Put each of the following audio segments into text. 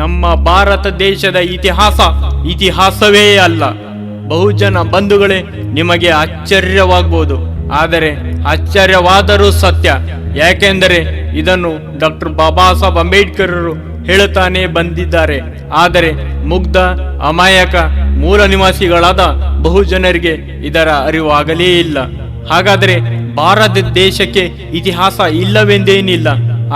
ನಮ್ಮ ಭಾರತ ದೇಶದ ಇತಿಹಾಸವೇ ಅಲ್ಲ. ಬಹುಜನ ಬಂಧುಗಳೇ, ನಿಮಗೆ ಆಶ್ಚರ್ಯವಾಗಬಹುದು, ಆದರೆ ಆಶ್ಚರ್ಯವಾದರೂ ಸತ್ಯ. ಯಾಕೆಂದರೆ ಇದನ್ನು ಡಾಕ್ಟರ್ ಬಾಬಾ ಸಾಹೇಬ್ ಅಂಬೇಡ್ಕರ್ ಹೇಳುತ್ತಾನೆ ಬಂದಿದ್ದಾರೆ. ಆದರೆ ಮುಗ್ಧ ಅಮಾಯಕ ಮೂಲ ನಿವಾಸಿಗಳಾದ ಬಹುಜನರಿಗೆ ಇದರ ಅರಿವಾಗಲೇ ಇಲ್ಲ. ಹಾಗಾದರೆ ಭಾರತ ದೇಶಕ್ಕೆ ಇತಿಹಾಸ ಇಲ್ಲವೆಂದೇನಿಲ್ಲ.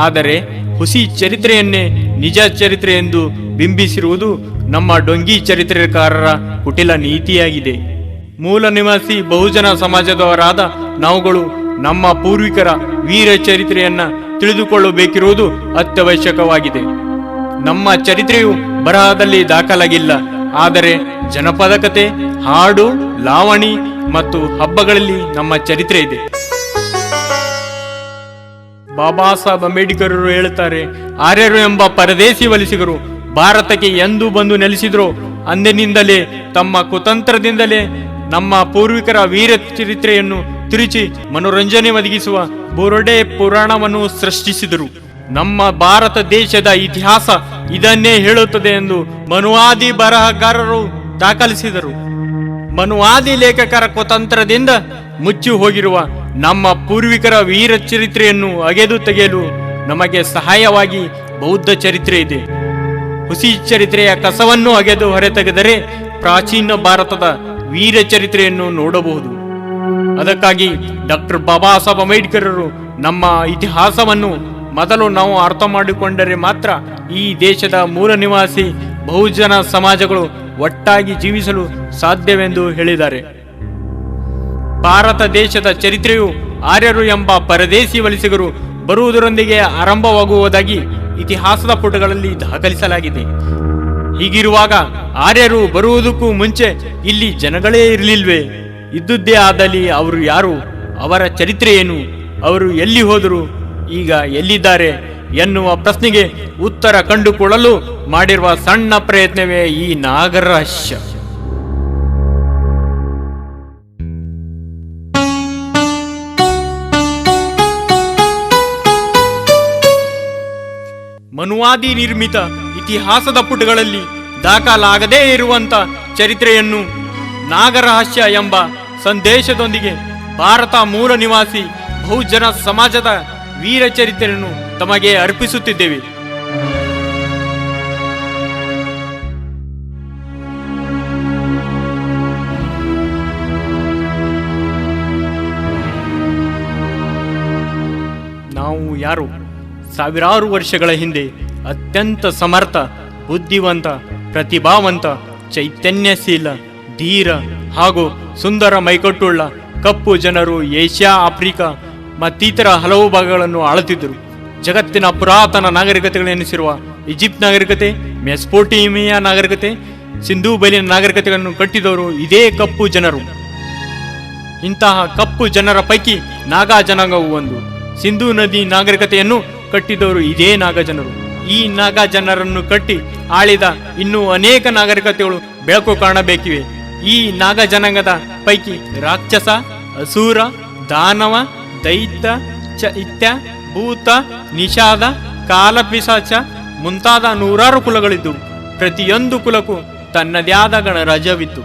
ಆದರೆ ಹುಸಿ ಚರಿತ್ರೆಯನ್ನೇ ನಿಜ ಚರಿತ್ರೆ ಎಂದು ಬಿಂಬಿಸಿರುವುದು ನಮ್ಮ ಡೊಂಗಿ ಚರಿತ್ರೆಕಾರರ ಕುಟಿಲ ನೀತಿಯಾಗಿದೆ. ಮೂಲ ನಿವಾಸಿ ಬಹುಜನ ಸಮಾಜದವರಾದ ನಾವುಗಳು ನಮ್ಮ ಪೂರ್ವಿಕರ ವೀರ ಚರಿತ್ರೆಯನ್ನ ತಿಳಿದುಕೊಳ್ಳಬೇಕಿರುವುದು ಅತ್ಯವಶ್ಯಕವಾಗಿದೆ. ನಮ್ಮ ಚರಿತ್ರೆಯು ಬರಹದಲ್ಲಿ ದಾಖಲಾಗಿಲ್ಲ, ಆದರೆ ಜನಪದ ಕತೆ, ಹಾಡು, ಲಾವಣಿ ಮತ್ತು ಹಬ್ಬಗಳಲ್ಲಿ ನಮ್ಮ ಚರಿತ್ರೆ ಇದೆ. ಬಾಬಾ ಸಾಹೇಬ್ ಅಂಬೇಡ್ಕರ್ ಹೇಳುತ್ತಾರೆ, ಆರ್ಯರು ಎಂಬ ಪರದೇಶಿ ವಲಸಿಗರು ಭಾರತಕ್ಕೆ ಎಂದು ಬಂದು ನೆಲೆಸಿದ್ರು, ಅಂದಿನಿಂದಲೇ ತಮ್ಮ ಕುತಂತ್ರದಿಂದಲೇ ನಮ್ಮ ಪೂರ್ವಿಕರ ವೀರ ಚರಿತ್ರೆಯನ್ನು ತಿರುಚಿ ಮನೋರಂಜನೆ ಒದಗಿಸುವ ಬುರುಡೆ ಪುರಾಣವನ್ನು ಸೃಷ್ಟಿಸಿದರು. ನಮ್ಮ ಭಾರತ ದೇಶದ ಇತಿಹಾಸ ಇದನ್ನೇ ಹೇಳುತ್ತದೆ ಎಂದು ಮನುವಾದಿ ಬರಹಗಾರರು ದಾಖಲಿಸಿದರು. ಮನುವಾದಿ ಲೇಖಕರ ಕುತಂತ್ರದಿಂದ ಮುಚ್ಚಿ ಹೋಗಿರುವ ನಮ್ಮ ಪೂರ್ವಿಕರ ವೀರ ಚರಿತ್ರೆಯನ್ನು ಅಗೆದು ತೆಗೆಯಲು ನಮಗೆ ಸಹಾಯವಾಗಿ ಬೌದ್ಧ ಚರಿತ್ರೆ ಇದೆ. ಹುಸಿ ಚರಿತ್ರೆಯ ಕಸವನ್ನು ಅಗೆದು ಹೊರತೆಗೆದರೆ ಪ್ರಾಚೀನ ಭಾರತದ ವೀರ ಚರಿತ್ರೆಯನ್ನು ನೋಡಬಹುದು. ಅದಕ್ಕಾಗಿ ಡಾಕ್ಟರ್ ಬಾಬಾ ಸಾಹೇಬ್ ಅಂಬೇಡ್ಕರ್ ನಮ್ಮ ಇತಿಹಾಸವನ್ನು ಮೊದಲು ನಾವು ಅರ್ಥ ಮಾಡಿಕೊಂಡರೆ ಮಾತ್ರ ಈ ದೇಶದ ಮೂಲ ನಿವಾಸಿ ಬಹುಜನ ಸಮಾಜಗಳು ಒಟ್ಟಾಗಿ ಜೀವಿಸಲು ಸಾಧ್ಯವೆಂದು ಹೇಳಿದ್ದಾರೆ. ಭಾರತ ದೇಶದ ಚರಿತ್ರೆಯು ಆರ್ಯರು ಎಂಬ ಪರದೇಶಿ ವಲಸಿಗರು ಬರುವುದರೊಂದಿಗೆ ಆರಂಭವಾಗುವುದಾಗಿ ಇತಿಹಾಸದ ಪುಟಗಳಲ್ಲಿ ದಾಖಲಿಸಲಾಗಿದೆ. ಹೀಗಿರುವಾಗ ಆರ್ಯರು ಬರುವುದಕ್ಕೂ ಮುಂಚೆ ಇಲ್ಲಿ ಜನಗಳೇ ಇರಲಿಲ್ವೇ? ಇದ್ದುದೇ ಆದಲ್ಲಿ ಅವರು ಯಾರು? ಅವರ ಚರಿತ್ರೆ ಏನು? ಅವರು ಎಲ್ಲಿ ಹೋದರು? ಈಗ ಎಲ್ಲಿದ್ದಾರೆ ಎನ್ನುವ ಪ್ರಶ್ನೆಗೆ ಉತ್ತರ ಕಂಡುಕೊಳ್ಳಲು ಮಾಡಿರುವ ಸಣ್ಣ ಪ್ರಯತ್ನವೇ ಈ ನಾಗರಹಸ್ಯ. ಮನುವಾದಿ ನಿರ್ಮಿತ ಇತಿಹಾಸದ ಪುಟಗಳಲ್ಲಿ ದಾಖಲಾಗದೇ ಇರುವಂತ ಚರಿತ್ರೆಯನ್ನು ನಾಗರಹಸ್ಯ ಎಂಬ ಸಂದೇಶದೊಂದಿಗೆ ಭಾರತ ಮೂಲ ನಿವಾಸಿ ಬಹುಜನ ಸಮಾಜದ ವೀರ ಚರಿತ್ರೆಯನ್ನು ತಮಗೆ ಅರ್ಪಿಸುತ್ತಿದ್ದೇವೆ. ನಾವು ಯಾರು? ಸಾವಿರಾರು ವರ್ಷಗಳ ಹಿಂದೆ ಅತ್ಯಂತ ಸಮರ್ಥ, ಬುದ್ಧಿವಂತ, ಪ್ರತಿಭಾವಂತ, ಚೈತನ್ಯಶೀಲ, ಧೀರ ಹಾಗೂ ಸುಂದರ ಮೈಕಟ್ಟುಳ್ಳ ಕಪ್ಪು ಜನರು ಏಷ್ಯಾ, ಆಫ್ರಿಕಾ ಮತ್ತಿತರ ಹಲವು ಭಾಗಗಳನ್ನು ಆಳುತ್ತಿದ್ದರು. ಜಗತ್ತಿನ ಪುರಾತನ ನಾಗರಿಕತೆಗಳೆನಿಸಿರುವ ಈಜಿಪ್ಟ್ ನಾಗರಿಕತೆ, ಮೆಸ್ಪೋಟೇಮಿಯಾ ನಾಗರಿಕತೆ, ಸಿಂಧೂ ಬಯಲಿನ ನಾಗರಿಕತೆಗಳನ್ನು ಕಟ್ಟಿದವರು ಇದೇ ಕಪ್ಪು ಜನರು. ಇಂತಹ ಕಪ್ಪು ಜನರ ಪೈಕಿ ನಾಗಾ ಜನಾಂಗವು ಒಂದು. ಸಿಂಧೂ ನದಿ ನಾಗರಿಕತೆಯನ್ನು ಕಟ್ಟಿದವರು ಇದೇ ನಾಗಾ ಜನರು. ಈ ನಾಗಾ ಜನರನ್ನು ಕಟ್ಟಿ ಆಳಿದ ಇನ್ನೂ ಅನೇಕ ನಾಗರಿಕತೆಗಳು ಬೆಳಕು ಕಾಣಬೇಕಿವೆ. ಈ ನಾಗಾ ಜನಾಂಗದ ಪೈಕಿ ರಾಕ್ಷಸ, ಅಸೂರ, ದಾನವ, ದೈತ್ಯ, ಚೈತ್ಯ, ಭೂತ, ನಿಷಾದ, ಕಾಲಪಿಶಾಚ ಮುಂತಾದ ನೂರಾರು ಕುಲಗಳಿದ್ದವು. ಪ್ರತಿಯೊಂದು ಕುಲಕ್ಕೂ ತನ್ನದೇ ಆದ ಗಣರಾಜ್ಯವಿತ್ತು.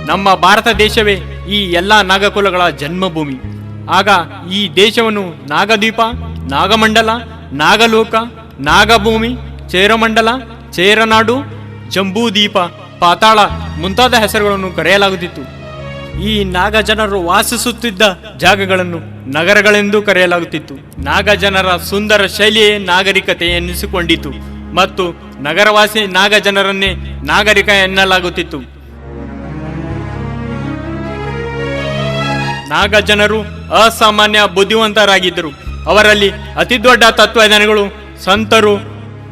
ನಮ್ಮ ಭಾರತ ದೇಶವೇ ಈ ಎಲ್ಲ ನಾಗಕುಲಗಳ ಜನ್ಮಭೂಮಿ. ಆಗ ಈ ದೇಶವನ್ನು ನಾಗದ್ವೀಪ, ನಾಗಮಂಡಲ, ನಾಗಲೋಕ, ನಾಗಭೂಮಿ, ಚೇರಮಂಡಲ, ಚೇರನಾಡು, ಜಂಬೂದೀಪ, ಪಾತಾಳ ಮುಂತಾದ ಹೆಸರುಗಳನ್ನು ಕರೆಯಲಾಗುತ್ತಿತ್ತು. ಈ ನಾಗ ಜನರು ವಾಸಿಸುತ್ತಿದ್ದ ಜಾಗಗಳನ್ನು ನಗರಗಳೆಂದು ಕರೆಯಲಾಗುತ್ತಿತ್ತು. ನಾಗ ಜನರ ಸುಂದರ ಶೈಲಿಯೇ ನಾಗರಿಕತೆ ಎನ್ನಿಸಿಕೊಂಡಿತು ಮತ್ತು ನಗರವಾಸಿ ನಾಗ ಜನರನ್ನೇ ನಾಗರಿಕ ಎನ್ನಲಾಗುತ್ತಿತ್ತು. ನಾಗ ಜನರು ಅಸಾಮಾನ್ಯ ಬುದ್ಧಿವಂತರಾಗಿದ್ದರು. ಅವರಲ್ಲಿ ಅತಿ ದೊಡ್ಡ ತತ್ವಜ್ಞಾನಿಗಳು, ಸಂತರು,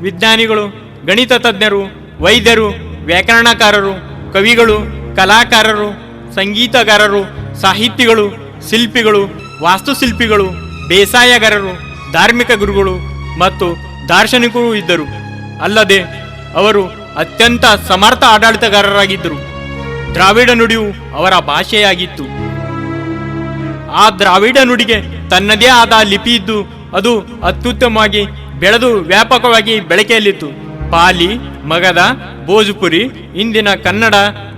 ವಿಜ್ಞಾನಿಗಳು, ಗಣಿತ ತಜ್ಞರು, ವೈದ್ಯರು, ವ್ಯಾಕರಣಕಾರರು, ಕವಿಗಳು, ಕಲಾಕಾರರು, ಸಂಗೀತಗಾರರು, ಸಾಹಿತಿಗಳು, ಶಿಲ್ಪಿಗಳು, ವಾಸ್ತುಶಿಲ್ಪಿಗಳು, ಬೇಸಾಯಗಾರರು, ಧಾರ್ಮಿಕ ಗುರುಗಳು ಮತ್ತು ದಾರ್ಶನಿಕರು ಇದ್ದರು. ಅಲ್ಲದೆ ಅವರು ಅತ್ಯಂತ ಸಮರ್ಥ ಆಡಳಿತಗಾರರಾಗಿದ್ದರು. ದ್ರಾವಿಡ ನುಡಿಯು ಅವರ ಭಾಷೆಯಾಗಿತ್ತು. ಆ ದ್ರಾವಿಡ ನುಡಿಗೆ ತನ್ನದೇ ಆದ ಲಿಪಿ ಇದ್ದು ಅದು ಅತ್ಯುತ್ತಮವಾಗಿ ಬೆಳೆದು ವ್ಯಾಪಕವಾಗಿ ಬಳಕೆಯಲ್ಲಿತ್ತು. ಪಾಲಿ, ಮಗಧ, ಭೋಜ್ಪುರಿ, ಇಂದಿನ ಕನ್ನಡ,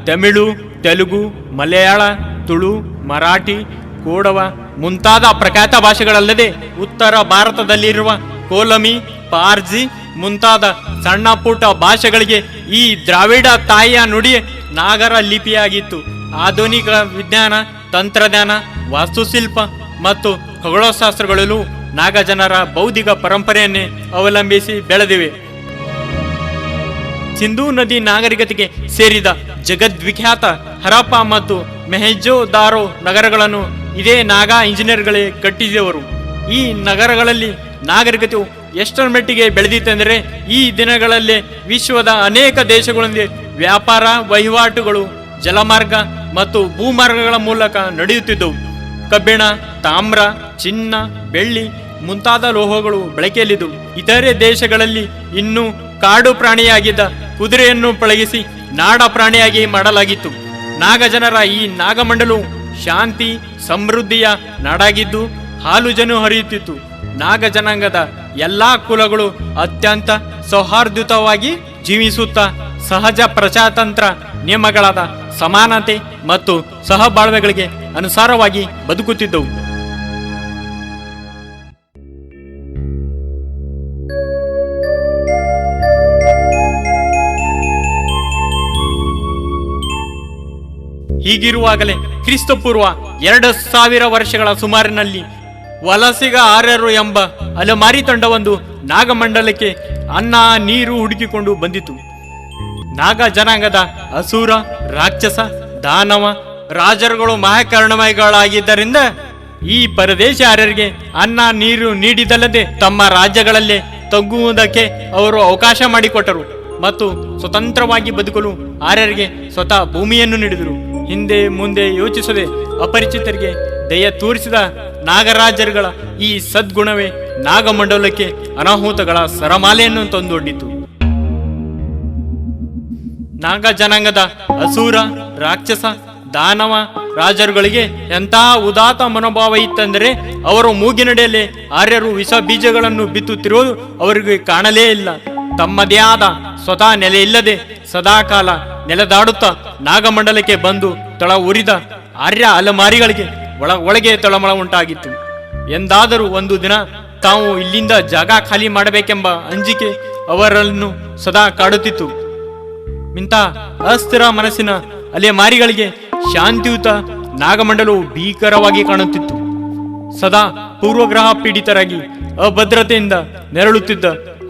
ತಮಿಳು, ತೆಲುಗು, ಮಲಯಾಳ, ತುಳು, ಮರಾಠಿ, ಕೋಡವ ಮುಂತಾದ ಪ್ರಖ್ಯಾತ ಭಾಷೆಗಳಲ್ಲದೆ ಉತ್ತರ ಭಾರತದಲ್ಲಿರುವ ಕೋಲಮಿ, ಪಾರ್ಜಿ ಮುಂತಾದ ಸಣ್ಣ ಪುಟ್ಟ ಭಾಷೆಗಳಿಗೆ ಈ ದ್ರಾವಿಡ ತಾಯಿಯ ನುಡಿ ನಾಗರ ಲಿಪಿಯಾಗಿತ್ತು. ಆಧುನಿಕ ವಿಜ್ಞಾನ, ತಂತ್ರಜ್ಞಾನ, ವಾಸ್ತುಶಿಲ್ಪ ಮತ್ತು ಖಗೋಳಶಾಸ್ತ್ರಗಳಲ್ಲೂ ನಾಗಜನರ ಬೌದ್ಧಿಕ ಪರಂಪರೆಯನ್ನೇ ಅವಲಂಬಿಸಿ ಬೆಳೆದಿವೆ. ಸಿಂಧೂ ನದಿ ನಾಗರಿಕತೆಗೆ ಸೇರಿದ ಜಗದ್ವಿಖ್ಯಾತ ಹರಪ್ಪ ಮತ್ತು ಮೊಹೆಂಜೊದಾರೋ ನಗರಗಳನ್ನು ಇದೇ ನಾಗಾ ಇಂಜಿನಿಯರ್ಗಳೇ ಕಟ್ಟಿದವರು. ಈ ನಗರಗಳಲ್ಲಿ ನಾಗರಿಕತೆಯು ಎಷ್ಟರ ಮಟ್ಟಿಗೆ ಬೆಳೆದಿತ್ತೆಂದರೆ ಈ ದಿನಗಳಲ್ಲೇ ವಿಶ್ವದ ಅನೇಕ ದೇಶಗಳೊಂದಿಗೆ ವ್ಯಾಪಾರ ವಹಿವಾಟುಗಳು ಜಲಮಾರ್ಗ ಮತ್ತು ಭೂಮಾರ್ಗಗಳ ಮೂಲಕ ನಡೆಯುತ್ತಿದ್ದವು. ಕಬ್ಬಿಣ, ತಾಮ್ರ, ಚಿನ್ನ, ಬೆಳ್ಳಿ ಮುಂತಾದ ಲೋಹಗಳು ಬಳಕೆಯಲ್ಲಿದ್ದವು. ಇತರೆ ದೇಶಗಳಲ್ಲಿ ಇನ್ನೂ ಕಾಡು ಪ್ರಾಣಿಯಾಗಿದ್ದ ಕುದುರೆಯನ್ನು ಪಳಗಿಸಿ ನಾಡ ಪ್ರಾಣಿಯಾಗಿ ಮಾಡಲಾಗಿತ್ತು. ನಾಗಜನರ ಈ ನಾಗಮಂಡಲವು ಶಾಂತಿ ಸಮೃದ್ಧಿಯ ನಾಡಾಗಿದ್ದು ಹಾಲು ಜನು ಹರಿಯುತ್ತಿತ್ತು. ನಾಗ ಜನಾಂಗದ ಎಲ್ಲಾ ಕುಲಗಳು ಅತ್ಯಂತ ಸೌಹಾರ್ದಯುತವಾಗಿ ಜೀವಿಸುತ್ತಾ ಸಹಜ ಪ್ರಜಾತಂತ್ರ ನಿಯಮಗಳಾದ ಸಮಾನತೆ ಮತ್ತು ಸಹಬಾಳ್ವೆಗಳಿಗೆ ಅನುಸಾರವಾಗಿ ಬದುಕುತ್ತಿದ್ದವು. ಹೀಗಿರುವಾಗಲೇ ಕ್ರಿಸ್ತಪೂರ್ವ 2000 ವರ್ಷಗಳ ಸುಮಾರಿನಲ್ಲಿ ವಲಸಿಗ ಆರ್ಯರು ಎಂಬ ಅಲೆಮಾರಿ ತಂಡವೊಂದು ನಾಗಮಂಡಲಕ್ಕೆ ಅನ್ನ ನೀರು ಹುಡುಕಿಕೊಂಡು ಬಂದಿತು. ನಾಗ ಜನಾಂಗದ ಅಸುರ, ರಾಕ್ಷಸ, ದಾನವ ರಾಜರುಗಳು ಮಹಾಕರುಣಮಯಗಳಾಗಿದ್ದರಿಂದ ಈ ಪರದೇಶಿ ಆರ್ಯರಿಗೆ ಅನ್ನ ನೀರು ನೀಡಿದಲ್ಲದೆ ತಮ್ಮ ರಾಜ್ಯಗಳಲ್ಲೇ ತಗ್ಗುವುದಕ್ಕೆ ಅವರು ಅವಕಾಶ ಮಾಡಿಕೊಟ್ಟರು ಮತ್ತು ಸ್ವತಂತ್ರವಾಗಿ ಬದುಕಲು ಆರ್ಯರಿಗೆ ಸ್ವತಃ ಭೂಮಿಯನ್ನು ನೀಡಿದರು. ಹಿಂದೆ ಮುಂದೆ ಯೋಚಿಸದೆ ಅಪರಿಚಿತರಿಗೆ ದಯ ತೋರಿಸಿದ ನಾಗರಾಜರುಗಳ ಈ ಸದ್ಗುಣವೇ ನಾಗಮಂಡಲಕ್ಕೆ ಅನಾಹುತಗಳ ಸರಮಾಲೆಯನ್ನು ತಂದೊಡ್ಡಿತು. ನಾಗ ಜನಾಂಗದ ಅಸುರ, ರಾಕ್ಷಸ, ದಾನವ ರಾಜರುಗಳಿಗೆ ಎಂತಹ ಉದಾತ್ತ ಮನೋಭಾವ ಇತ್ತೆಂದರೆ ಅವರು ಮೂಗಿನಡೆಯಲ್ಲೇ ಆರ್ಯರು ವಿಷ ಬೀಜಗಳನ್ನು ಬಿತ್ತುತ್ತಿರುವುದು ಅವರಿಗೆ ಕಾಣಲೇ ಇಲ್ಲ. ತಮ್ಮದೇ ಆದ ಸ್ವತಃ ನೆಲೆ ಇಲ್ಲದೆ ಸದಾಕಾಲ ನೆಲೆದಾಡುತ್ತಾ ನಾಗಮಂಡಲಕ್ಕೆ ಬಂದು ತಳ ಉರಿದ ಆರ್ಯ ಅಲೆಮಾರಿಗಳಿಗೆ ಒಳಗೆ ತಳಮಳ ಉಂಟಾಗಿತ್ತು. ಎಂದಾದರೂ ಒಂದು ದಿನ ತಾವು ಇಲ್ಲಿಂದ ಜಾಗ ಖಾಲಿ ಮಾಡಬೇಕೆಂಬ ಅಂಜಿಕೆ ಅವರನ್ನು ಸದಾ ಕಾಡುತ್ತಿತ್ತು. ಇಂಥ ಅಸ್ಥಿರ ಮನಸ್ಸಿನ ಅಲೆಮಾರಿಗಳಿಗೆ ಶಾಂತಿಯುತ ನಾಗಮಂಡಲವು ಭೀಕರವಾಗಿ ಕಾಣುತ್ತಿತ್ತು. ಸದಾ ಪೂರ್ವಗ್ರಹ ಪೀಡಿತರಾಗಿ ಅಭದ್ರತೆಯಿಂದ ನೆರಳುತ್ತಿದ್ದ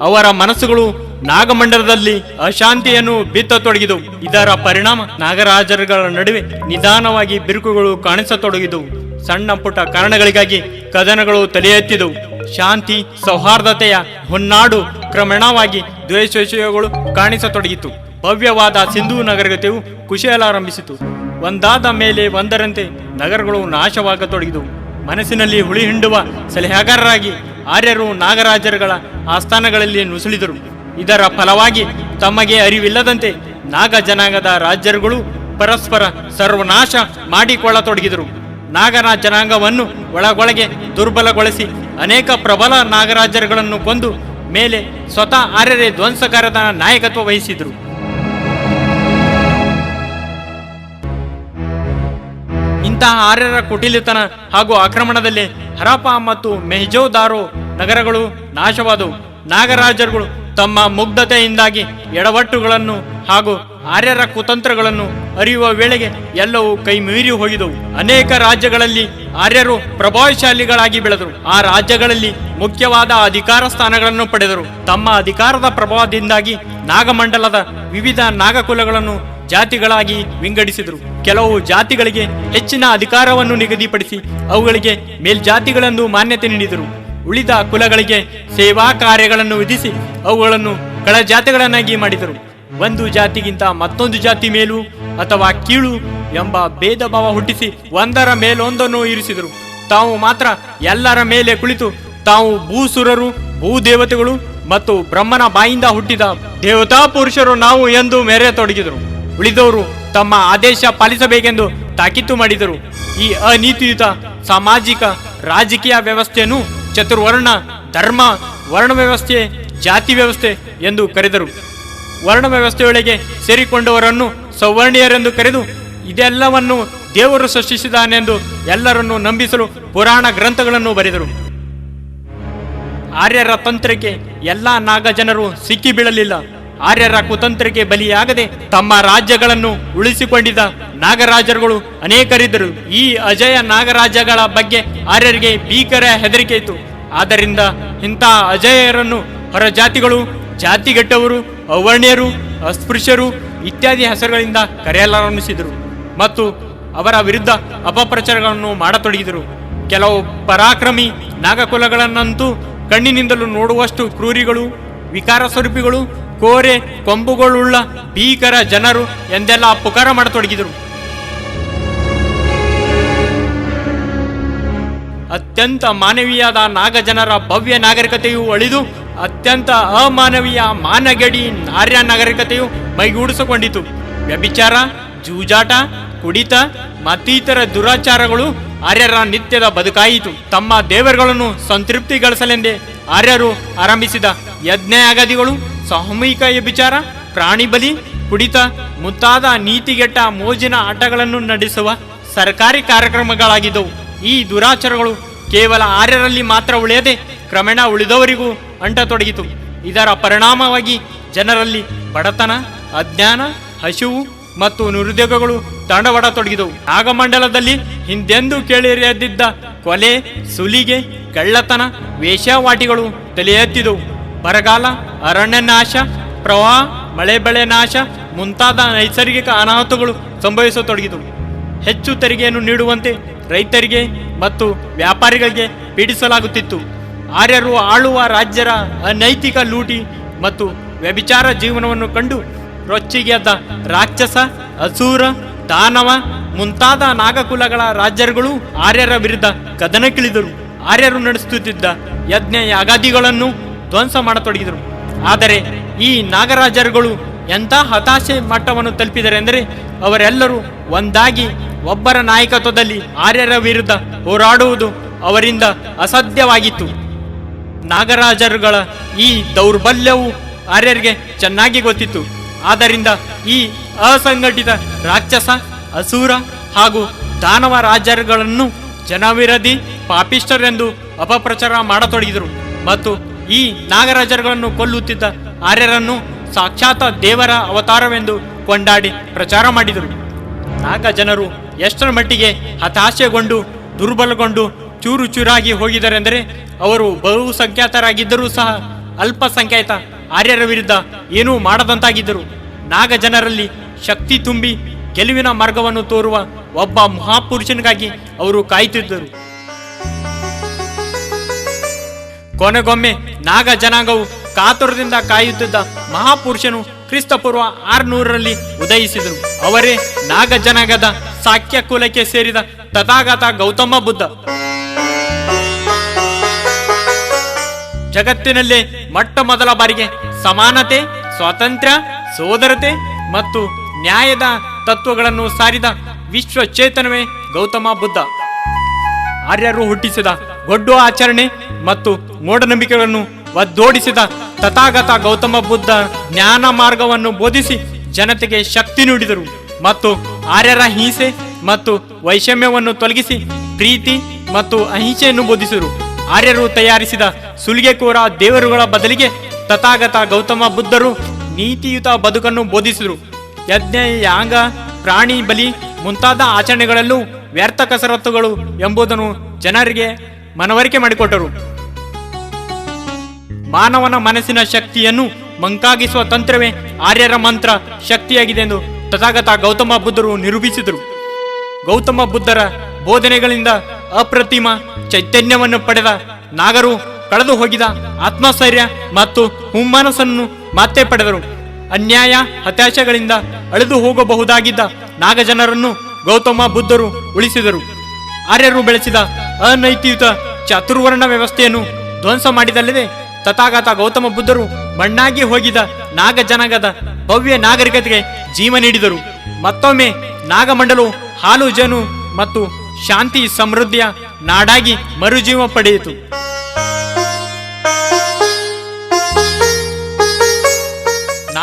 ಅವರ ಮನಸ್ಸುಗಳು ನಾಗಮಂಡಲದಲ್ಲಿ ಅಶಾಂತಿಯನ್ನು ಬಿತ್ತತೊಡಗಿದವು. ಇದರ ಪರಿಣಾಮ ನಾಗರಾಜರುಗಳ ನಡುವೆ ನಿಧಾನವಾಗಿ ಬಿರುಕುಗಳು ಕಾಣಿಸತೊಡಗಿದವು. ಸಣ್ಣ ಪುಟ್ಟ ಕಾರಣಗಳಿಗಾಗಿ ಕದನಗಳು ತಲೆ ಎತ್ತಿದವು. ಶಾಂತಿ ಸೌಹಾರ್ದತೆಯ ಹೊನ್ನಾಡು ಕ್ರಮೇಣವಾಗಿ ದ್ವೇಷಗಳು ಕಾಣಿಸತೊಡಗಿತು. ಭವ್ಯವಾದ ಸಿಂಧೂ ನಗರಗತೆಯು ಕುಶಲಾರಂಭಿಸಿತು. ಒಂದಾದ ಮೇಲೆ ಒಂದರಂತೆ ನಗರಗಳು ನಾಶವಾಗತೊಡಗಿದವು. ಮನಸ್ಸಿನಲ್ಲಿ ಹುಳಿ ಹಿಂಡುವ ಸಲಹೆಗಾರರಾಗಿ ಆರ್ಯರು ನಾಗರಾಜರುಗಳ ಆಸ್ಥಾನಗಳಲ್ಲಿ ನುಸುಳಿದರು. ಇದರ ಫಲವಾಗಿ ತಮಗೆ ಅರಿವಿಲ್ಲದಂತೆ ನಾಗ ಜನಾಂಗದ ರಾಜ್ಯರುಗಳು ಪರಸ್ಪರ ಸರ್ವನಾಶ ಮಾಡಿಕೊಳ್ಳತೊಡಗಿದರು. ನಾಗರ ಜನಾಂಗವನ್ನು ಒಳಗೊಳಗೆ ದುರ್ಬಲಗೊಳಿಸಿ ಅನೇಕ ಪ್ರಬಲ ನಾಗರಾಜರುಗಳನ್ನು ಕೊಂದು ಮೇಲೆ ಸ್ವತಃ ಆರ್ಯರೇ ಧ್ವಂಸಕಾರದ ನಾಯಕತ್ವ ವಹಿಸಿದರು. ಇಂತಹ ಆರ್ಯರ ಕುಟಿಲತನ ಹಾಗೂ ಆಕ್ರಮಣದಲ್ಲಿ ಹರಪ್ಪ ಮತ್ತು ಮೊಹೆಂಜೊದಾರೋ ನಗರಗಳು ನಾಶವಾದವು. ನಾಗರಾಜರುಗಳು ತಮ್ಮ ಮುಗ್ಧತೆಯಿಂದಾಗಿ ಎಡವಟ್ಟುಗಳನ್ನು ಹಾಗೂ ಆರ್ಯರ ಕುತಂತ್ರಗಳನ್ನು ಅರಿಯುವ ವೇಳೆಗೆ ಎಲ್ಲವೂ ಕೈ ಮೀರಿ ಹೋಗಿದವು. ಅನೇಕ ರಾಜ್ಯಗಳಲ್ಲಿ ಆರ್ಯರು ಪ್ರಭಾವಶಾಲಿಗಳಾಗಿ ಬೆಳೆದರು. ಆ ರಾಜ್ಯಗಳಲ್ಲಿ ಮುಖ್ಯವಾದ ಅಧಿಕಾರ ಸ್ಥಾನಗಳನ್ನು ಪಡೆದರು. ತಮ್ಮ ಅಧಿಕಾರದ ಪ್ರಭಾವದಿಂದಾಗಿ ನಾಗಮಂಡಲದ ವಿವಿಧ ನಾಗಕುಲಗಳನ್ನು ಜಾತಿಗಳಾಗಿ ವಿಂಗಡಿಸಿದರು. ಕೆಲವು ಜಾತಿಗಳಿಗೆ ಹೆಚ್ಚಿನ ಅಧಿಕಾರವನ್ನು ನಿಗದಿಪಡಿಸಿ ಅವುಗಳಿಗೆ ಮೇಲ್ಜಾತಿಗಳೆಂದು ಮಾನ್ಯತೆ ನೀಡಿದರು. ಉಳಿದ ಕುಲಗಳಿಗೆ ಸೇವಾ ಕಾರ್ಯಗಳನ್ನು ವಿಧಿಸಿ ಅವುಗಳನ್ನು ಕೆಳಜಾತಿಗಳನ್ನಾಗಿ ಮಾಡಿದರು. ಒಂದು ಜಾತಿಗಿಂತ ಮತ್ತೊಂದು ಜಾತಿ ಮೇಲು ಅಥವಾ ಕೀಳು ಎಂಬ ಭೇದ ಭಾವ ಹುಟ್ಟಿಸಿ ಒಂದರ ಮೇಲೊಂದನ್ನು ಇರಿಸಿದರು. ತಾವು ಮಾತ್ರ ಎಲ್ಲರ ಮೇಲೆ ಕುಳಿತು ತಾವು ಭೂಸುರರು, ಭೂದೇವತೆಗಳು ಮತ್ತು ಬ್ರಹ್ಮನ ಬಾಯಿಂದ ಹುಟ್ಟಿದ ದೇವತಾ ಪುರುಷರು ನಾವು ಎಂದು ಮೆರೆಯತೊಡಗಿದರು. ಉಳಿದವರು ತಮ್ಮ ಆದೇಶ ಪಾಲಿಸಬೇಕೆಂದು ತಾಕೀತು ಮಾಡಿದರು. ಈ ಅನೀತಿಯುತ ಸಾಮಾಜಿಕ ರಾಜಕೀಯ ವ್ಯವಸ್ಥೆಯನ್ನು ಚತುರ್ವರ್ಣ ಧರ್ಮ ವರ್ಣ ವ್ಯವಸ್ಥೆ, ಜಾತಿ ವ್ಯವಸ್ಥೆ ಎಂದು ಕರೆದರು. ವರ್ಣ ವ್ಯವಸ್ಥೆಯೊಳಗೆ ಸೇರಿಕೊಂಡವರನ್ನು ಸೌವರ್ಣೀಯರೆಂದು ಕರೆದು ಇದೆಲ್ಲವನ್ನು ದೇವರು ಸೃಷ್ಟಿಸಿದಾನೆಂದು ಎಲ್ಲರನ್ನೂ ನಂಬಿಸಲು ಪುರಾಣ ಗ್ರಂಥಗಳನ್ನು ಬರೆದರು. ಆರ್ಯರ ತಂತ್ರಕ್ಕೆ ಎಲ್ಲಾ ನಾಗ ಜನರು ಸಿಕ್ಕಿ ಬೀಳಲಿಲ್ಲ. ಆರ್ಯರ ಕುತಂತ್ರಕ್ಕೆ ಬಲಿಯಾಗದೆ ತಮ್ಮ ರಾಜ್ಯಗಳನ್ನು ಉಳಿಸಿಕೊಂಡಿದ್ದ ನಾಗರಾಜರುಗಳು ಅನೇಕರಿದ್ದರು. ಈ ಅಜಯ ನಾಗರಾಜಗಳ ಬಗ್ಗೆ ಆರ್ಯರಿಗೆ ಭೀಕರ ಹೆದರಿಕೆ ಇತ್ತು. ಆದ್ದರಿಂದ ಇಂಥ ಅಜಯರನ್ನು ಹೊರಜಾತಿಗಳು, ಜಾತಿಗೆಟ್ಟವರು, ಅವರ್ಣ್ಯರು, ಅಸ್ಪೃಶ್ಯರು ಇತ್ಯಾದಿ ಹೆಸರುಗಳಿಂದ ಕರೆಯಲಾರಂಭಿಸಿದರು ಮತ್ತು ಅವರ ವಿರುದ್ಧ ಅಪಪ್ರಚಾರಗಳನ್ನು ಮಾಡತೊಡಗಿದರು. ಕೆಲವು ಪರಾಕ್ರಮಿ ನಾಗಕುಲಗಳನ್ನಂತೂ ಕಣ್ಣಿನಿಂದಲೂ ನೋಡುವಷ್ಟು ಕ್ರೂರಿಗಳು, ವಿಕಾರ ಸ್ವರೂಪಿಗಳು, ಕೋರೆ ಕೊಂಬುಗಳುಳ್ಳ ಭೀಕರ ಜನರು ಎಂದೆಲ್ಲ ಪುಕಾರ ಮಾಡತೊಡಗಿದರು. ಅತ್ಯಂತ ಮಾನವೀಯದ ನಾಗಜನರ ಭವ್ಯ ನಾಗರಿಕತೆಯು ಅಳಿದು ಅತ್ಯಂತ ಅಮಾನವೀಯ ಮಾನಗಡಿ ಆರ್ಯ ನಾಗರಿಕತೆಯು ಮೈಗೂಡಿಸಿಕೊಂಡಿತು. ವ್ಯಭಿಚಾರ, ಜೂಜಾಟ, ಕುಡಿತ ಮತ್ತಿತರ ದುರಾಚಾರಗಳು ಆರ್ಯರ ನಿತ್ಯದ ಬದುಕಾಯಿತು. ತಮ್ಮ ದೇವರುಗಳನ್ನು ಸಂತೃಪ್ತಿಗೊಳಿಸಲೆಂದೇ ಆರ್ಯರು ಆರಂಭಿಸಿದ ಯಜ್ಞಯಾಗಾದಿಗಳು, ಸಾಮೂಹಿಕ ವ್ಯಭಿಚಾರ, ಪ್ರಾಣಿ ಬಲಿ, ಕುಡಿತ ಮುಂತಾದ ನೀತಿಗೆಟ್ಟ ಮೋಜಿನ ಆಟಗಳನ್ನು ನಡೆಸುವ ಸರ್ಕಾರಿ ಕಾರ್ಯಕ್ರಮಗಳಾಗಿದ್ದವು. ಈ ದುರಾಚಾರಗಳು ಕೇವಲ ಆರ್ಯರಲ್ಲಿ ಮಾತ್ರ ಉಳಿಯದೆ ಕ್ರಮೇಣ ಉಳಿದವರಿಗೂ ಅಂಟತೊಡಗಿತು. ಇದರ ಪರಿಣಾಮವಾಗಿ ಜನರಲ್ಲಿ ಬಡತನ, ಅಜ್ಞಾನ, ಹಸಿವು ಮತ್ತು ನಿರುದ್ಯೋಗಗಳು ತಾಂಡವಡತೊಡಗಿದವು. ನಾಗಮಂಡಲದಲ್ಲಿ ಹಿಂದೆಂದೂ ಕೇಳಿರದಿದ್ದ ಕೊಲೆ, ಸುಲಿಗೆ, ಕಳ್ಳತನ, ವೇಶ್ಯಾವಾಟಿಗಳು ತಲೆ ಎತ್ತಿದವು. ಬರಗಾಲ, ಅರಣ್ಯ ನಾಶ, ಪ್ರವಾಹ, ಮಳೆ ಬೆಳೆ ನಾಶ ಮುಂತಾದ ನೈಸರ್ಗಿಕ ಅನಾಹುತಗಳು ಸಂಭವಿಸತೊಡಗಿದವು. ಹೆಚ್ಚು ತೆರಿಗೆಯನ್ನು ನೀಡುವಂತೆ ರೈತರಿಗೆ ಮತ್ತು ವ್ಯಾಪಾರಿಗಳಿಗೆ ಪೀಡಿಸಲಾಗುತ್ತಿತ್ತು. ಆರ್ಯರು ಆಳುವ ರಾಜ್ಯರ ಅನೈತಿಕ ಲೂಟಿ ಮತ್ತು ವ್ಯಭಿಚಾರ ಜೀವನವನ್ನು ಕಂಡು ರೊಚ್ಚಿಗೆದ್ದ ರಾಕ್ಷಸ, ಅಸೂರ, ದಾನವ ಮುಂತಾದ ನಾಗಕುಲಗಳ ರಾಜ್ಯರುಗಳು ಆರ್ಯರ ವಿರುದ್ಧ ಕದನಕ್ಕಿಳಿದರು. ಆರ್ಯರು ನಡೆಸುತ್ತಿದ್ದ ಯಜ್ಞ ಯಾಗಾದಿಗಳನ್ನು ಧ್ವಂಸ ಮಾಡತೊಡಗಿದರು. ಆದರೆ ಈ ನಾಗರಾಜರುಗಳು ಎಂಥ ಹತಾಶೆ ಮಟ್ಟವನ್ನು ತಲುಪಿದರೆಂದರೆ ಅವರೆಲ್ಲರೂ ಒಂದಾಗಿ ಒಬ್ಬರ ನಾಯಕತ್ವದಲ್ಲಿ ಆರ್ಯರ ವಿರುದ್ಧ ಹೋರಾಡುವುದು ಅವರಿಂದ ಅಸಾಧ್ಯವಾಗಿತ್ತು. ನಾಗರಾಜರುಗಳ ಈ ದೌರ್ಬಲ್ಯವು ಆರ್ಯರಿಗೆ ಚೆನ್ನಾಗಿ ಗೊತ್ತಿತ್ತು. ಆದ್ದರಿಂದ ಈ ಅಸಂಘಟಿತ ರಾಕ್ಷಸ, ಅಸೂರ ಹಾಗೂ ದಾನವ ರಾಜರುಗಳನ್ನು ಜನವಿರೋಧಿ ಪಾಪಿಷ್ಟರೆಂದು ಅಪಪ್ರಚಾರ ಮಾಡತೊಡಗಿದರು ಮತ್ತು ಈ ನಾಗರಾಜರುಗಳನ್ನು ಕೊಲ್ಲುತ್ತಿದ್ದ ಆರ್ಯರನ್ನು ಸಾಕ್ಷಾತ್ ದೇವರ ಅವತಾರವೆಂದು ಕೊಂಡಾಡಿ ಪ್ರಚಾರ ಮಾಡಿದರು. ನಾಗ ಜನರು ಎಷ್ಟರ ಮಟ್ಟಿಗೆ ಹತಾಶೆಗೊಂಡು ದುರ್ಬಲಗೊಂಡು ಚೂರು ಚೂರಾಗಿ ಹೋಗಿದರೆಂದರೆ ಅವರು ಬಹುಸಂಖ್ಯಾತರಾಗಿದ್ದರೂ ಸಹ ಅಲ್ಪಸಂಖ್ಯಾತ ಆರ್ಯರ ವಿರುದ್ಧ ಏನೂ ಮಾಡದಂತಾಗಿದ್ದರು. ನಾಗ ಜನರಲ್ಲಿ ಶಕ್ತಿ ತುಂಬಿ ಗೆಲುವಿನ ಮಾರ್ಗವನ್ನು ತೋರುವ ಒಬ್ಬ ಮಹಾಪುರುಷನಿಗಾಗಿ ಅವರು ಕಾಯುತ್ತಿದ್ದರು. ಕೊನೆಗೊಮ್ಮೆ ನಾಗ ಜನಾಂಗವು ಕಾತುರದಿಂದ ಕಾಯುತ್ತಿದ್ದ ಮಹಾಪುರುಷನು ಕ್ರಿಸ್ತಪೂರ್ವ 600ರಲ್ಲಿ ಉದಯಿಸಿದರು. ಅವರೇ ನಾಗ ಜನಾಂಗದ ಸಾಕ್ಯ ಕುಲಕ್ಕೆ ಸೇರಿದ ತಥಾಗತ ಗೌತಮ ಬುದ್ಧ. ಜಗತ್ತಿನಲ್ಲೇ ಮೊಟ್ಟ ಮೊದಲ ಬಾರಿಗೆ ಸಮಾನತೆ, ಸ್ವಾತಂತ್ರ್ಯ, ಸೋದರತೆ ಮತ್ತು ನ್ಯಾಯದ ತತ್ವಗಳನ್ನು ಸಾರಿದ ವಿಶ್ವ ಚೇತನವೇ ಗೌತಮ ಬುದ್ಧ. ಆರ್ಯರು ಹುಟ್ಟಿಸಿದ ಗೊಡ್ಡು ಆಚರಣೆ ಮತ್ತು ಮೂಢನಂಬಿಕೆಗಳನ್ನು ಒದ್ದೋಡಿಸಿದ ತಥಾಗತ ಗೌತಮ ಬುದ್ಧ ಜ್ಞಾನ ಮಾರ್ಗವನ್ನು ಬೋಧಿಸಿ ಜನತೆಗೆ ಶಕ್ತಿ ನೀಡಿದರು ಮತ್ತು ಆರ್ಯರ ಹಿಂಸೆ ಮತ್ತು ವೈಷಮ್ಯವನ್ನು ತೊಲಗಿಸಿ ಪ್ರೀತಿ ಮತ್ತು ಅಹಿಂಸೆಯನ್ನು ಬೋಧಿಸಿದರು. ಆರ್ಯರು ತಯಾರಿಸಿದ ಸುಲಿಗೆಕೋರ ದೇವರುಗಳ ಬದಲಿಗೆ ತಥಾಗತ ಗೌತಮ ಬುದ್ಧರು ನೀತಿಯುತ ಬದುಕನ್ನು ಬೋಧಿಸಿದರು. ಯಜ್ಞ, ಯಾಗ, ಪ್ರಾಣಿ ಬಲಿ ಮುಂತಾದ ಆಚರಣೆಗಳಲ್ಲೂ ವ್ಯರ್ಥ ಕಸರತ್ತುಗಳು ಎಂಬುದನ್ನು ಜನರಿಗೆ ಮನವರಿಕೆ ಮಾಡಿಕೊಟ್ಟರು. ಮಾನವನ ಮನಸ್ಸಿನ ಶಕ್ತಿಯನ್ನು ಮಂಕಾಗಿಸುವ ತಂತ್ರವೇ ಆರ್ಯರ ಮಂತ್ರ ಶಕ್ತಿಯಾಗಿದೆ ಎಂದು ತಥಾಗತ ಗೌತಮ ಬುದ್ಧರು ನಿರೂಪಿಸಿದರು. ಗೌತಮ ಬುದ್ಧರ ಬೋಧನೆಗಳಿಂದ ಅಪ್ರತಿಮ ಚೈತನ್ಯವನ್ನು ಪಡೆದ ನಾಗರು ಕಳೆದು ಹೋಗಿದ ಆತ್ಮಸ್ಥೈರ್ಯ ಮತ್ತು ಹುಮ್ಮನಸ್ಸನ್ನು ಮತ್ತೆ ಪಡೆದರು. ಅನ್ಯಾಯ, ಹತಾಶೆಗಳಿಂದ ಅಳಿದು ಹೋಗಬಹುದಾಗಿದ್ದ ನಾಗಜನರನ್ನು ಗೌತಮ ಬುದ್ಧರು ಉಳಿಸಿದರು. ಆರ್ಯರು ಬೆಳೆಸಿದ ಅನೈತಿಕ ಚಾತುರ್ವರ್ಣ ವ್ಯವಸ್ಥೆಯನ್ನು ಧ್ವಂಸ ಮಾಡಿದಲ್ಲದೆ ತಥಾಗತ ಗೌತಮ ಬುದ್ಧರು ಮಣ್ಣಾಗಿ ಹೋಗಿದ ನಾಗ ಜನಾಂಗದ ಭವ್ಯ ನಾಗರಿಕತೆಗೆ ಜೀವ ನೀಡಿದರು. ಮತ್ತೊಮ್ಮೆ ನಾಗಮಂಡಲವು ಹಾಲು, ಜೇನು ಮತ್ತು ಶಾಂತಿ ಸಮೃದ್ಧಿಯ ನಾಡಾಗಿ ಮರುಜೀವ ಪಡೆಯಿತು.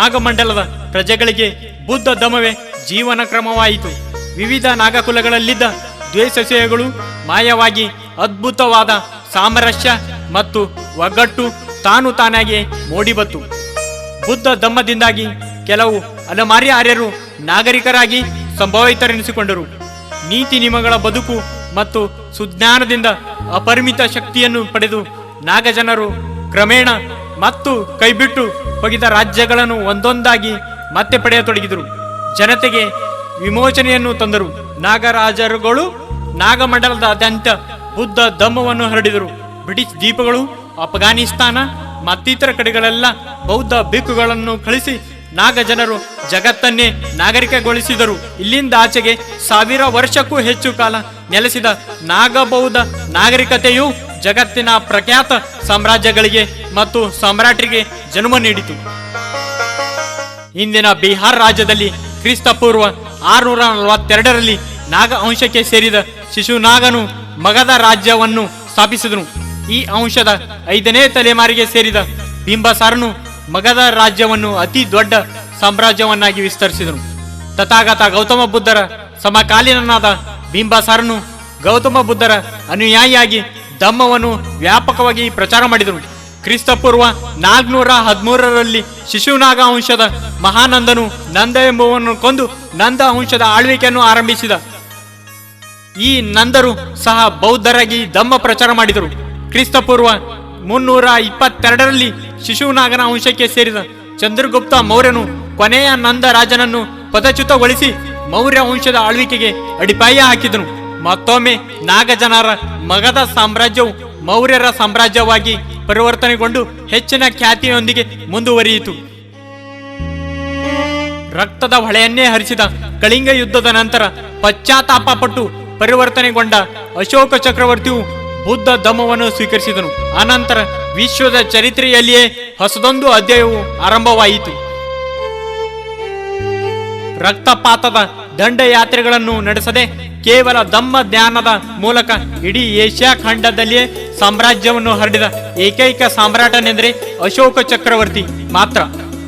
ನಾಗಮಂಡಲದ ಪ್ರಜೆಗಳಿಗೆ ಬುದ್ಧ ಧಮ್ಮವೇ ಜೀವನ ಕ್ರಮವಾಯಿತು. ವಿವಿಧ ನಾಗಕುಲಗಳಲ್ಲಿದ್ದ ದ್ವೇಷಗಳು ಮಾಯವಾಗಿ ಅದ್ಭುತವಾದ ಸಾಮರಸ್ಯ ಮತ್ತು ಒಗ್ಗಟ್ಟು ತಾನು ತಾನಾಗಿ ಮೂಡಿಬತ್ತು. ಬುದ್ಧ ಧಮ್ಮದಿಂದಾಗಿ ಕೆಲವು ಅಲೆಮಾರಿ ಆರ್ಯರು ನಾಗರಿಕರಾಗಿ ಸಂಭಾವಿತರೆನಿಸಿಕೊಂಡರು. ನೀತಿ ನಿಯಮಗಳ ಬದುಕು ಮತ್ತು ಸುಜ್ಞಾನದಿಂದ ಅಪರಿಮಿತ ಶಕ್ತಿಯನ್ನು ಪಡೆದು ನಾಗಜನರು ಕ್ರಮೇಣ ಮತ್ತು ಕೈಬಿಟ್ಟು ಹೋಗಿದ್ದ ರಾಜ್ಯಗಳನ್ನು ಒಂದೊಂದಾಗಿ ಮತ್ತೆ ಪಡೆಯತೊಡಗಿದರು. ಜನತೆಗೆ ವಿಮೋಚನೆಯನ್ನು ತಂದರು. ನಾಗರಾಜರುಗಳು ನಾಗಮಂಡಲದಾದ್ಯಂತ ಬುದ್ಧ ಧಮ್ಮವನ್ನು ಹರಡಿದರು. ಬ್ರಿಟಿಷ್ ದ್ವೀಪಗಳು, ಅಫ್ಘಾನಿಸ್ತಾನ ಮತ್ತಿತರ ಕಡೆಗಳೆಲ್ಲ ಬೌದ್ಧ ಭಿಕ್ಕುಗಳನ್ನು ಕಳಿಸಿ ನಾಗ ಜನರು ಜಗತ್ತನ್ನೇ ನಾಗರಿಕಗೊಳಿಸಿದರು. ಇಲ್ಲಿಂದ ಆಚೆಗೆ 1000 ವರ್ಷಕ್ಕೂ ಹೆಚ್ಚು ಕಾಲ ನೆಲೆಸಿದ ನಾಗ ಬೌದ್ಧ ನಾಗರಿಕತೆಯು ಜಗತ್ತಿನ ಪ್ರಖ್ಯಾತ ಸಾಮ್ರಾಜ್ಯಗಳಿಗೆ ಮತ್ತು ಸಾಮ್ರಾಟರಿಗೆ ಜನ್ಮ ನೀಡಿತು. ಇಂದಿನ ಬಿಹಾರ್ ರಾಜ್ಯದಲ್ಲಿ ಕ್ರಿಸ್ತಪೂರ್ವ 642ರಲ್ಲಿ ನಾಗ ಅಂಶಕ್ಕೆ ಸೇರಿದ ಶಿಶುನಾಗನು ಮಗಧ ರಾಜ್ಯವನ್ನು ಸ್ಥಾಪಿಸಿದನು. ಈ ಅಂಶದ 5ನೇ ತಲೆಮಾರಿಗೆ ಸೇರಿದ ಬಿಂಬಸಾರನು ಮಗಧ ರಾಜ್ಯವನ್ನು ಅತಿ ದೊಡ್ಡ ಸಾಮ್ರಾಜ್ಯವನ್ನಾಗಿ ವಿಸ್ತರಿಸಿದನು. ತಥಾಗತ ಗೌತಮ ಬುದ್ಧರ ಸಮಕಾಲೀನನಾದ ಬಿಂಬಸಾರನು ಗೌತಮ ಬುದ್ಧರ ಅನುಯಾಯಿಯಾಗಿ ಧಮ್ಮವನ್ನು ವ್ಯಾಪಕವಾಗಿ ಪ್ರಚಾರ ಮಾಡಿದನು. ಕ್ರಿಸ್ತಪೂರ್ವ 413ರಲ್ಲಿ ಶಿಶುನಾಗ ಅಂಶದ ಮಹಾನಂದನು ನಂದ ಎಂಬುವನು ಕೊಂದು ನಂದ ಅಂಶದ ಆಳ್ವಿಕೆಯನ್ನು ಆರಂಭಿಸಿದ. ಈ ನಂದರು ಸಹ ಬೌದ್ಧರಾಗಿ ಧಮ್ಮ ಪ್ರಚಾರ ಮಾಡಿದರು. ಕ್ರಿಸ್ತಪೂರ್ವ 322ರಲ್ಲಿ ಶಿಶುನಾಗನ ಅಂಶಕ್ಕೆ ಸೇರಿದ ಚಂದ್ರಗುಪ್ತ ಮೌರ್ಯನು ಕೊನೆಯ ನಂದ ರಾಜನನ್ನು ಪದಚ್ಯುತಗೊಳಿಸಿ ಮೌರ್ಯ ವಂಶದ ಆಳ್ವಿಕೆಗೆ ಅಡಿಪಾಯ ಹಾಕಿದನು. ಮತ್ತೊಮ್ಮೆ ನಾಗಜನರ ಮಗಧ ಸಾಮ್ರಾಜ್ಯವು ಮೌರ್ಯರ ಸಾಮ್ರಾಜ್ಯವಾಗಿ ಪರಿವರ್ತನೆಗೊಂಡು ಹೆಚ್ಚಿನ ಖ್ಯಾತಿಯೊಂದಿಗೆ ಮುಂದುವರಿಯಿತು. ರಕ್ತದ ಹೊಳೆಯನ್ನೇ ಹರಿಸಿದ ಕಳಿಂಗ ಯುದ್ಧದ ನಂತರ ಪಶ್ಚಾತ್ತಾಪ ಪಟ್ಟು ಪರಿವರ್ತನೆಗೊಂಡ ಅಶೋಕ ಚಕ್ರವರ್ತಿಯು ಬುದ್ಧ ಧಮ್ಮವನ್ನು ಸ್ವೀಕರಿಸಿದನು. ಅನಂತರ ವಿಶ್ವದ ಚರಿತ್ರೆಯಲ್ಲಿಯೇ ಹೊಸದೊಂದು ಅಧ್ಯಾಯವು ಆರಂಭವಾಯಿತು. ರಕ್ತಪಾತದ ದಂಡಯಾತ್ರೆಗಳನ್ನು ನಡೆಸದೆ ಕೇವಲ ಧಮ್ಮ ಧ್ಯಾನದ ಮೂಲಕ ಇಡೀ ಏಷ್ಯಾ ಖಂಡದಲ್ಲಿಯೇ ಸಾಮ್ರಾಜ್ಯವನ್ನು ಹರಡಿದ ಏಕೈಕ ಸಾಮ್ರಾಟನೆಂದರೆ ಅಶೋಕ ಚಕ್ರವರ್ತಿ ಮಾತ್ರ.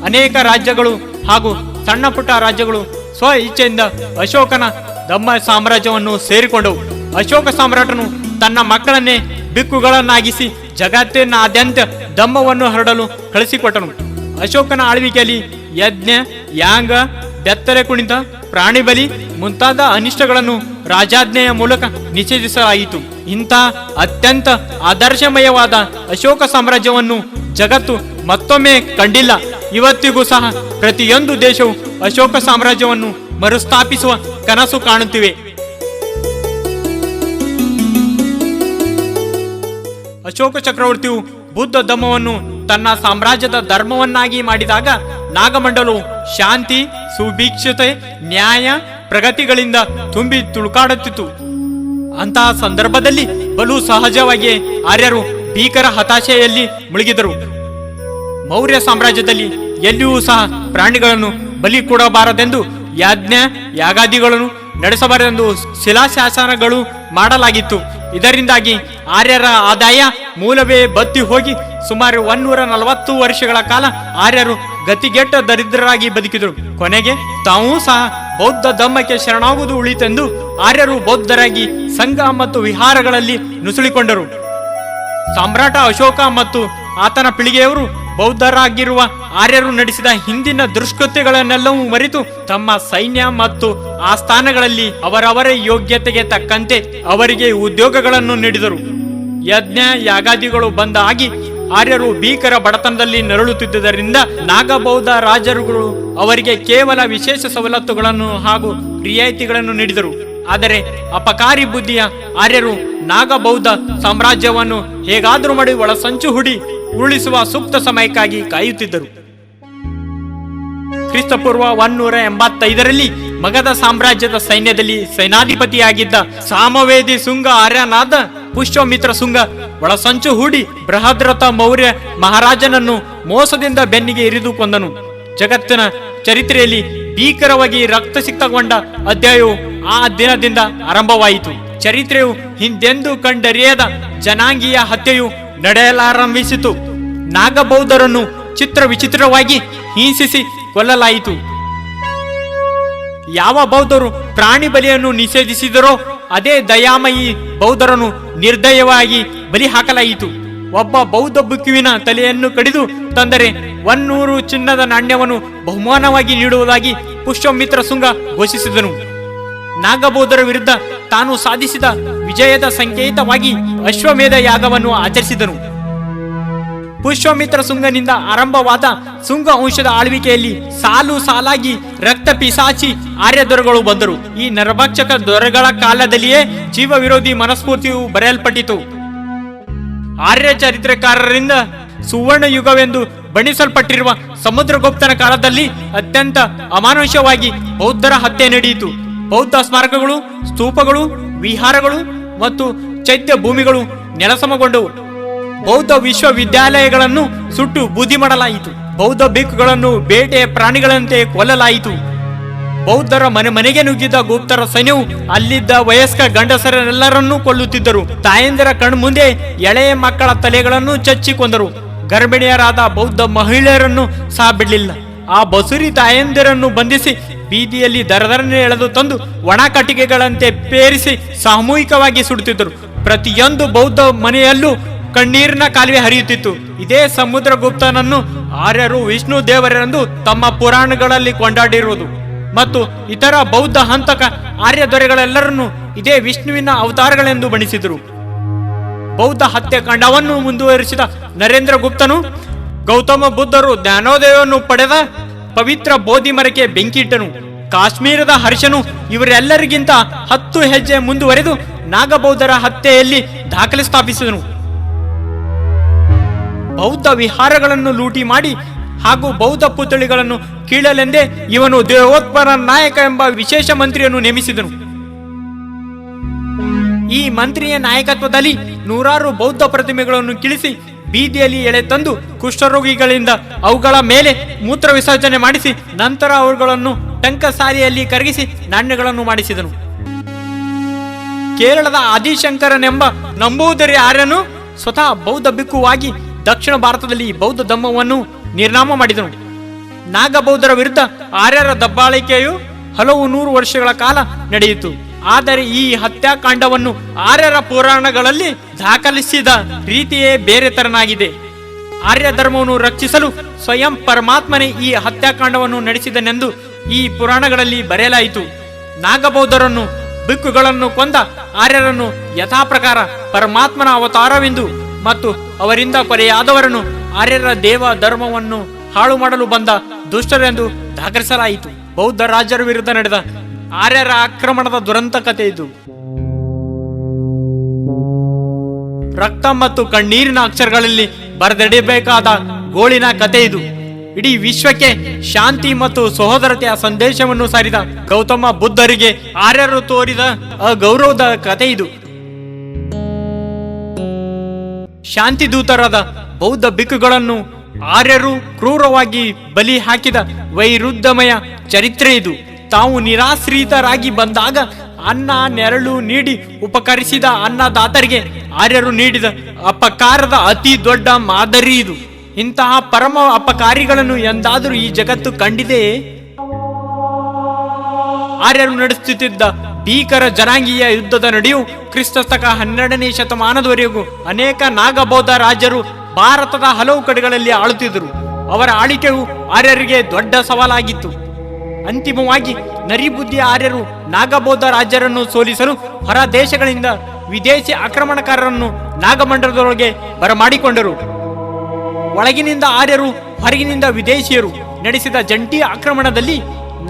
ಅನೇಕ ರಾಜ್ಯಗಳು ಹಾಗೂ ಸಣ್ಣ ಪುಟ್ಟ ರಾಜ್ಯಗಳು ಸ್ವ ಇಚ್ಛೆಯಿಂದ ಅಶೋಕನ ಧಮ್ಮ ಸಾಮ್ರಾಜ್ಯವನ್ನು ಸೇರಿಕೊಂಡವು. ಅಶೋಕ ಸಾಮ್ರಾಟನು ತನ್ನ ಮಕ್ಕಳನ್ನೇ ಬಿಕ್ಕುಗಳನ್ನಾಗಿಸಿ ಜಗತ್ತಿನಾದ್ಯಂತ ಧಮ್ಮವನ್ನು ಹರಡಲು ಕಳಿಸಿಕೊಟ್ಟನು. ಅಶೋಕನ ಆಳ್ವಿಕೆಯಲ್ಲಿ ಯಜ್ಞ, ಯಾಂಗ, ಬೆತ್ತಲೆ ಕುಣಿತ, ಪ್ರಾಣಿ ಬಲಿ ಮುಂತಾದ ಅನಿಷ್ಟಗಳನ್ನು ರಾಜಾಜ್ಞೆಯ ಮೂಲಕ ನಿಷೇಧಿಸಲಾಯಿತು. ಇಂಥ ಅತ್ಯಂತ ಆದರ್ಶಮಯವಾದ ಅಶೋಕ ಸಾಮ್ರಾಜ್ಯವನ್ನು ಜಗತ್ತು ಮತ್ತೊಮ್ಮೆ ಕಂಡಿಲ್ಲ. ಇವತ್ತಿಗೂ ಸಹ ಪ್ರತಿಯೊಂದು ದೇಶವು ಅಶೋಕ ಸಾಮ್ರಾಜ್ಯವನ್ನು ಮರುಸ್ಥಾಪಿಸುವ ಕನಸು ಕಾಣುತ್ತಿವೆ. ಅಶೋಕ ಚಕ್ರವರ್ತಿಯು ಬುದ್ಧ ಧಮ್ಮವನ್ನು ತನ್ನ ಸಾಮ್ರಾಜ್ಯದ ಧರ್ಮವನ್ನಾಗಿ ಮಾಡಿದಾಗ ನಾಗಮಂಡಲವು ಶಾಂತಿ, ಸುಭಿಕ್ಷತೆ, ನ್ಯಾಯ, ಪ್ರಗತಿಗಳಿಂದ ತುಂಬಿ ತುಳುಕಾಡುತ್ತಿತ್ತು. ಅಂತಹ ಸಂದರ್ಭದಲ್ಲಿ ಬಲು ಸಹಜವಾಗಿಯೇ ಆರ್ಯರು ಭೀಕರ ಹತಾಶೆಯಲ್ಲಿ ಮುಳುಗಿದರು. ಮೌರ್ಯ ಸಾಮ್ರಾಜ್ಯದಲ್ಲಿ ಎಲ್ಲಿಯೂ ಸಹ ಪ್ರಾಣಿಗಳನ್ನು ಬಲಿ ಕೊಡಬಾರದೆಂದು ಯಜ್ಞ ಯಾಗಾದಿಗಳನ್ನು ನಡೆಸಬಾರದೆಂದು ಶಿಲಾಶಾಸನಗಳು ಮಾಡಲಾಗಿತ್ತು. ಇದರಿಂದಾಗಿ ಆರ್ಯರ ಆದಾಯ ಮೂಲವೇ ಬತ್ತಿ ಹೋಗಿ ಸುಮಾರು 140 ವರ್ಷಗಳ ಕಾಲ ಆರ್ಯರು ಗತಿಗೆಟ್ಟ ದರಿದ್ರರಾಗಿ ಬದುಕಿದರು. ಕೊನೆಗೆ ತಾವೂ ಸಹ ಬೌದ್ಧ ಧಮ್ಮಕ್ಕೆ ಶರಣಾಗುವುದು ಉಳಿತೆಂದು ಆರ್ಯರು ಬೌದ್ಧರಾಗಿ ಸಂಘ ಮತ್ತು ವಿಹಾರಗಳಲ್ಲಿ ನುಸುಳಿಕೊಂಡರು. ಸಾಮ್ರಾಟ ಅಶೋಕ ಮತ್ತು ಆತನ ಪೀಳಿಗೆಯವರು ಬೌದ್ಧರಾಗಿರುವ ಆರ್ಯರು ನಡೆಸಿದ ಹಿಂದಿನ ದುಷ್ಕೃತ್ಯಗಳನ್ನೆಲ್ಲವೂ ಮರೆತು ತಮ್ಮ ಸೈನ್ಯ ಮತ್ತು ಆಸ್ಥಾನಗಳಲ್ಲಿ ಅವರವರ ಯೋಗ್ಯತೆಗೆ ತಕ್ಕಂತೆ ಅವರಿಗೆ ಉದ್ಯೋಗಗಳನ್ನು ನೀಡಿದರು. ಯಜ್ಞ ಯಾಗಾದಿಗಳು ಬಂದ ಆಗಿ ಆರ್ಯರು ಭೀಕರ ಬಡತನದಲ್ಲಿ ನರಳುತ್ತಿದ್ದುದರಿಂದ ನಾಗಬೌದ್ಧ ರಾಜರುಗಳು ಅವರಿಗೆ ಕೇವಲ ವಿಶೇಷ ಸವಲತ್ತುಗಳನ್ನು ಹಾಗೂ ರಿಯಾಯಿತಿಗಳನ್ನು ನೀಡಿದರು. ಆದರೆ ಅಪಕಾರಿ ಬುದ್ಧಿಯ ಆರ್ಯರು ನಾಗಬೌದ್ಧ ಸಾಮ್ರಾಜ್ಯವನ್ನು ಹೇಗಾದರೂ ಮಾಡಿ ಒಳಸಂಚು ಹೂಡಿ ಉರುಳಿಸುವ ಸೂಕ್ತ ಸಮಯಕ್ಕಾಗಿ ಕಾಯುತ್ತಿದ್ದರು. ಕ್ರಿಸ್ತಪೂರ್ವ 185ರಲ್ಲಿ ಮಗಧ ಸಾಮ್ರಾಜ್ಯದ ಸೈನ್ಯದಲ್ಲಿ ಸೇನಾಧಿಪತಿಯಾಗಿದ್ದ ಸಾಮವೇದಿ ಸುಂಗ ಆರ್ಯನಾದ ಪುಷ್ಯಮಿತ್ರ ಸುಂಗ ಒಳಸಂಚು ಹೂಡಿ ಬೃಹದ್ರಥ ಮೌರ್ಯ ಮಹಾರಾಜನನ್ನು ಮೋಸದಿಂದ ಬೆನ್ನಿಗೆ ಇರಿದು ಕೊಂದನು. ಜಗತ್ತಿನ ಚರಿತ್ರೆಯಲ್ಲಿ ಭೀಕರವಾಗಿ ರಕ್ತಸಿಕ್ತಗೊಂಡ ಅಧ್ಯಾಯವು ಆ ದಿನದಿಂದ ಆರಂಭವಾಯಿತು. ಚರಿತ್ರೆಯು ಹಿಂದೆಂದೂ ಕಂಡರಿಯದ ಜನಾಂಗೀಯ ಹತ್ಯೆಯು ನಡೆಯಲಾರಂಭಿಸಿತು. ನಾಗಬೌದ್ಧರನ್ನು ಚಿತ್ರ ವಿಚಿತ್ರವಾಗಿ ಹಿಂಸಿಸಿ ಕೊಲ್ಲಲಾಯಿತು. ಯಾವ ಬೌದ್ಧರು ಪ್ರಾಣಿ ಬಲಿಯನ್ನು ನಿಷೇಧಿಸಿದರೋ ಅದೇ ದಯಾಮಯಿ ಬೌದ್ಧರನ್ನು ನಿರ್ದಯವಾಗಿ ಬಲಿ ಹಾಕಲಾಯಿತು. ಒಬ್ಬ ಬೌದ್ಧ ಭಿಕ್ಷುವಿನ ತಲೆಯನ್ನು ಕಡಿದು ತಂದರೆ 100 ಚಿನ್ನದ ನಾಣ್ಯವನ್ನು ಬಹುಮಾನವಾಗಿ ನೀಡುವುದಾಗಿ ಪುಷ್ಯಮಿತ್ರ ಶುಂಗ ಘೋಷಿಸಿದನು. ನಾಗಬೌದ್ಧರ ವಿರುದ್ಧ ತಾನು ಸಾಧಿಸಿದ ವಿಜಯದ ಸಂಕೇತವಾಗಿ ಅಶ್ವಮೇಧ ಯಾಗವನ್ನು ಆಚರಿಸಿದನು. ಪುಷ್ಯಮಿತ್ರ ಶುಂಗನಿಂದ ಆರಂಭವಾದ ಶುಂಗ ವಂಶದ ಆಳ್ವಿಕೆಯಲ್ಲಿ ಸಾಲು ಸಾಲಾಗಿ ರಕ್ತ ಪಿಸಾಚಿ ಆರ್ಯ ದೊರೆಗಳು ಬಂದರು. ಈ ನರಭಕ್ಷಕ ದೊರೆಗಳ ಕಾಲದಲ್ಲಿಯೇ ಜೀವ ವಿರೋಧಿ ಮನಸ್ಫೂರ್ತಿಯು ಬರೆಯಲ್ಪಟ್ಟಿತು. ಆರ್ಯ ಚರಿತ್ರೆಕಾರರಿಂದ ಸುವರ್ಣ ಯುಗವೆಂದು ಬಣ್ಣಿಸಲ್ಪಟ್ಟಿರುವ ಸಮುದ್ರಗುಪ್ತನ ಕಾಲದಲ್ಲಿ ಅತ್ಯಂತ ಅಮಾನುಷವಾಗಿ ಬೌದ್ಧರ ಹತ್ಯೆ ನಡೆಯಿತು. ಬೌದ್ಧ ಸ್ಮಾರಕಗಳು, ಸ್ತೂಪಗಳು, ವಿಹಾರಗಳು ಮತ್ತು ಚೈತ್ಯ ಭೂಮಿಗಳು ನೆಲಸಮಗೊಂಡವು. ಬೌದ್ಧ ವಿಶ್ವವಿದ್ಯಾಲಯಗಳನ್ನು ಸುಟ್ಟು ಬೂದಿ ಮಾಡಲಾಯಿತು. ಬೌದ್ಧ ಭಿಕ್ಕುಗಳನ್ನು ಬೇಟೆಯ ಪ್ರಾಣಿಗಳಂತೆ ಕೊಲ್ಲಲಾಯಿತು. ಬೌದ್ಧರ ಮನೆಗೆ ನುಗ್ಗಿದ್ದ ಗುಪ್ತರ ಸೈನ್ಯವು ಅಲ್ಲಿದ್ದ ವಯಸ್ಕ ಗಂಡಸರೆಲ್ಲರನ್ನೂ ಕೊಲ್ಲುತ್ತಿದ್ದರು. ತಾಯಂದಿರ ಕಣ್ಮುಂದೆ ಎಳೆಯ ಮಕ್ಕಳ ತಲೆಗಳನ್ನು ಚಚ್ಚಿ ಕೊಂದರು. ಗರ್ಭಿಣಿಯರಾದ ಬೌದ್ಧ ಮಹಿಳೆಯರನ್ನು ಸಹ ಬಿಡಲಿಲ್ಲ. ಆ ಬಸುರಿ ತಾಯಂದಿರನ್ನು ಬಂಧಿಸಿ ಬೀದಿಯಲ್ಲಿ ದರದರನೆ ಎಳೆದು ತಂದು ಒಣ ಕಟ್ಟಿಗೆಗಳಂತೆ ಪೇರಿಸಿ ಸಾಮೂಹಿಕವಾಗಿ ಸುಡುತ್ತಿದ್ದರು. ಪ್ರತಿಯೊಂದು ಬೌದ್ಧ ಮನೆಯಲ್ಲೂ ಕಣ್ಣೀರಿನ ಕಾಲುವೆ ಹರಿಯುತ್ತಿತ್ತು. ಇದೇ ಸಮುದ್ರಗುಪ್ತನನ್ನು ಆರ್ಯರು ವಿಷ್ಣು ದೇವರೆಂದು ತಮ್ಮ ಪುರಾಣಗಳಲ್ಲಿ ಕೊಂಡಾಡಿರುವುದು ಮತ್ತು ಇತರ ಬೌದ್ಧ ಹಂತಕ ಆರ್ಯ ದೊರೆಗಳೆಲ್ಲರನ್ನು ಇದೇ ವಿಷ್ಣುವಿನ ಅವತಾರಗಳೆಂದು ಬಣ್ಣಿಸಿದರು. ಬೌದ್ಧ ಹತ್ಯಾಕಾಂಡವನ್ನು ಮುಂದುವರಿಸಿದ ನರೇಂದ್ರ ಗುಪ್ತನು ಗೌತಮ ಬುದ್ಧರು ಜ್ಞಾನೋದಯವನ್ನು ಪಡೆದ ಪವಿತ್ರ ಬೋಧಿ ಮರಕ್ಕೆ ಬೆಂಕಿ ಇಟ್ಟನು. ಕಾಶ್ಮೀರದ ಹರ್ಷನು ಇವರೆಲ್ಲರಿಗಿಂತ 10 ಹೆಜ್ಜೆ ಮುಂದುವರೆದು ನಾಗಬೌದ್ಧರ ಹತ್ಯೆಯಲ್ಲಿ ದಾಖಲೆ ಸ್ಥಾಪಿಸಿದನು. ಬೌದ್ಧ ವಿಹಾರಗಳನ್ನು ಲೂಟಿ ಮಾಡಿ ಹಾಗೂ ಬೌದ್ಧ ಪುತ್ಥಳಿಗಳನ್ನು ಕೀಳಲೆಂದೇ ಇವನು ದೇವೋತ್ಪನ್ನ ನಾಯಕ ಎಂಬ ವಿಶೇಷ ಮಂತ್ರಿಯನ್ನು ನೇಮಿಸಿದನು. ಈ ಮಂತ್ರಿಯ ನಾಯಕತ್ವದಲ್ಲಿ 100 ಬೌದ್ಧ ಪ್ರತಿಮೆಗಳನ್ನು ಕಿಳಿಸಿ ಬೀದಿಯಲ್ಲಿ ಎಳೆ ತಂದು ಕುಷ್ಠರೋಗಿಗಳಿಂದ ಅವುಗಳ ಮೇಲೆ ಮೂತ್ರ ವಿಸರ್ಜನೆ ಮಾಡಿಸಿ ನಂತರ ಅವುಗಳನ್ನು ಟಂಕಸಾರಿಯಲ್ಲಿ ಕರಗಿಸಿ ನಾಣ್ಯಗಳನ್ನು ಮಾಡಿಸಿದನು. ಕೇರಳದ ಆದಿಶಂಕರನೆಂಬ ನಂಬೂದರಿ ಆರ್ಯನು ಸ್ವತಃ ಬೌದ್ಧ ಭಿಕ್ಕುವಾಗಿ ದಕ್ಷಿಣ ಭಾರತದಲ್ಲಿ ಬೌದ್ಧ ಧರ್ಮವನ್ನು ನಿರ್ನಾಮ ಮಾಡಿದನು. ನಾಗಬೌದ್ಧರ ವಿರುದ್ಧ ಆರ್ಯರ ದಬ್ಬಾಳಿಕೆಯು ಹಲವು 100 ವರ್ಷಗಳ ಕಾಲ ನಡೆಯಿತು. ಆದರೆ ಈ ಹತ್ಯಾಕಾಂಡವನ್ನು ಆರ್ಯರ ಪುರಾಣಗಳಲ್ಲಿ ದಾಖಲಿಸಿದ ರೀತಿಯೇ ಬೇರೆ ತರನಾಗಿದೆ. ಆರ್ಯ ಧರ್ಮವನ್ನು ರಕ್ಷಿಸಲು ಸ್ವಯಂ ಪರಮಾತ್ಮನೇ ಈ ಹತ್ಯಾಕಾಂಡವನ್ನು ನಡೆಸಿದನೆಂದು ಈ ಪುರಾಣಗಳಲ್ಲಿ ಬರೆಯಲಾಯಿತು. ನಾಗಬೌದ್ಧರನ್ನು ಭಿಕ್ಕುಗಳನ್ನು ಕೊಂದ ಆರ್ಯರನ್ನು ಯಥಾಪ್ರಕಾರ ಪರಮಾತ್ಮನ ಅವತಾರವೆಂದು ಮತ್ತು ಅವರಿಂದ ಕೊಲೆಯಾದವರನ್ನು ಆರ್ಯರ ದೇವ ಧರ್ಮವನ್ನು ಹಾಳು ಮಾಡಲು ಬಂದ ದುಷ್ಟರೆಂದು ದಾಖಲಿಸಲಾಯಿತು. ಬೌದ್ಧ ರಾಜರ ವಿರುದ್ಧ ನಡೆದ ಆರ್ಯರ ಆಕ್ರಮಣದ ದುರಂತ ಕಥೆ ಇದು. ರಕ್ತ ಮತ್ತು ಕಣ್ಣೀರಿನ ಅಕ್ಷರಗಳಲ್ಲಿ ಬರೆದಿಡಬೇಕಾದ ಗೋಳಿನ ಕಥೆ ಇದು. ಇಡೀ ವಿಶ್ವಕ್ಕೆ ಶಾಂತಿ ಮತ್ತು ಸಹೋದರತೆಯ ಸಂದೇಶವನ್ನು ಸಾರಿದ ಗೌತಮ ಬುದ್ಧರಿಗೆ ಆರ್ಯರು ತೋರಿದ ಅಗೌರವದ ಕಥೆ ಇದು. ಶಾಂತಿ ದೂತರಾದ ಬೌದ್ಧ ಭಿಕ್ಕುಗಳನ್ನು ಆರ್ಯರು ಕ್ರೂರವಾಗಿ ಬಲಿ ಹಾಕಿದ ವೈರುಧ್ಯಮಯ ಚರಿತ್ರೆ ಇದು. ತಾವು ನಿರಾಶ್ರಿತರಾಗಿ ಬಂದಾಗ ಅನ್ನ ನೆರಳು ನೀಡಿ ಉಪಕರಿಸಿದ ಅನ್ನದಾತರಿಗೆ ಆರ್ಯರು ನೀಡಿದ ಅಪಕಾರದ ಅತಿ ದೊಡ್ಡ ಮಾದರಿ ಇದು. ಇಂತಹ ಪರಮ ಅಪಕಾರಿಗಳನ್ನು ಎಂದಾದರೂ ಈ ಜಗತ್ತು ಕಂಡಿದೆಯೇ? ಆರ್ಯರು ನಡೆಸುತ್ತಿದ್ದ ಭೀಕರ ಜನಾಂಗೀಯ ಯುದ್ಧದ ನಡೆಯು ಕ್ರಿಸ್ತಶಕ 12ನೇ ಶತಮಾನದವರೆಗೂ ಅನೇಕ ನಾಗಬೌದ್ಧ ರಾಜರು ಭಾರತದ ಹಲವು ಕಡೆಗಳಲ್ಲಿ ಆಳುತ್ತಿದ್ದರು. ಅವರ ಆಳಿಕೆಯು ಆರ್ಯರಿಗೆ ದೊಡ್ಡ ಸವಾಲಾಗಿತ್ತು. ಅಂತಿಮವಾಗಿ ನರಿಬುದ್ಧಿಯ ಆರ್ಯರು ನಾಗಬೌದ್ಧ ರಾಜ್ಯರನ್ನು ಸೋಲಿಸಲು ಹೊರ ದೇಶಗಳಿಂದ ವಿದೇಶಿ ಆಕ್ರಮಣಕಾರರನ್ನು ನಾಗಮಂಡಲದೊಳಗೆ ಬರಮಾಡಿಕೊಂಡರು. ಒಳಗಿನಿಂದ ಆರ್ಯರು, ಹೊರಗಿನಿಂದ ವಿದೇಶಿಯರು ನಡೆಸಿದ ಜಂಟಿ ಆಕ್ರಮಣದಲ್ಲಿ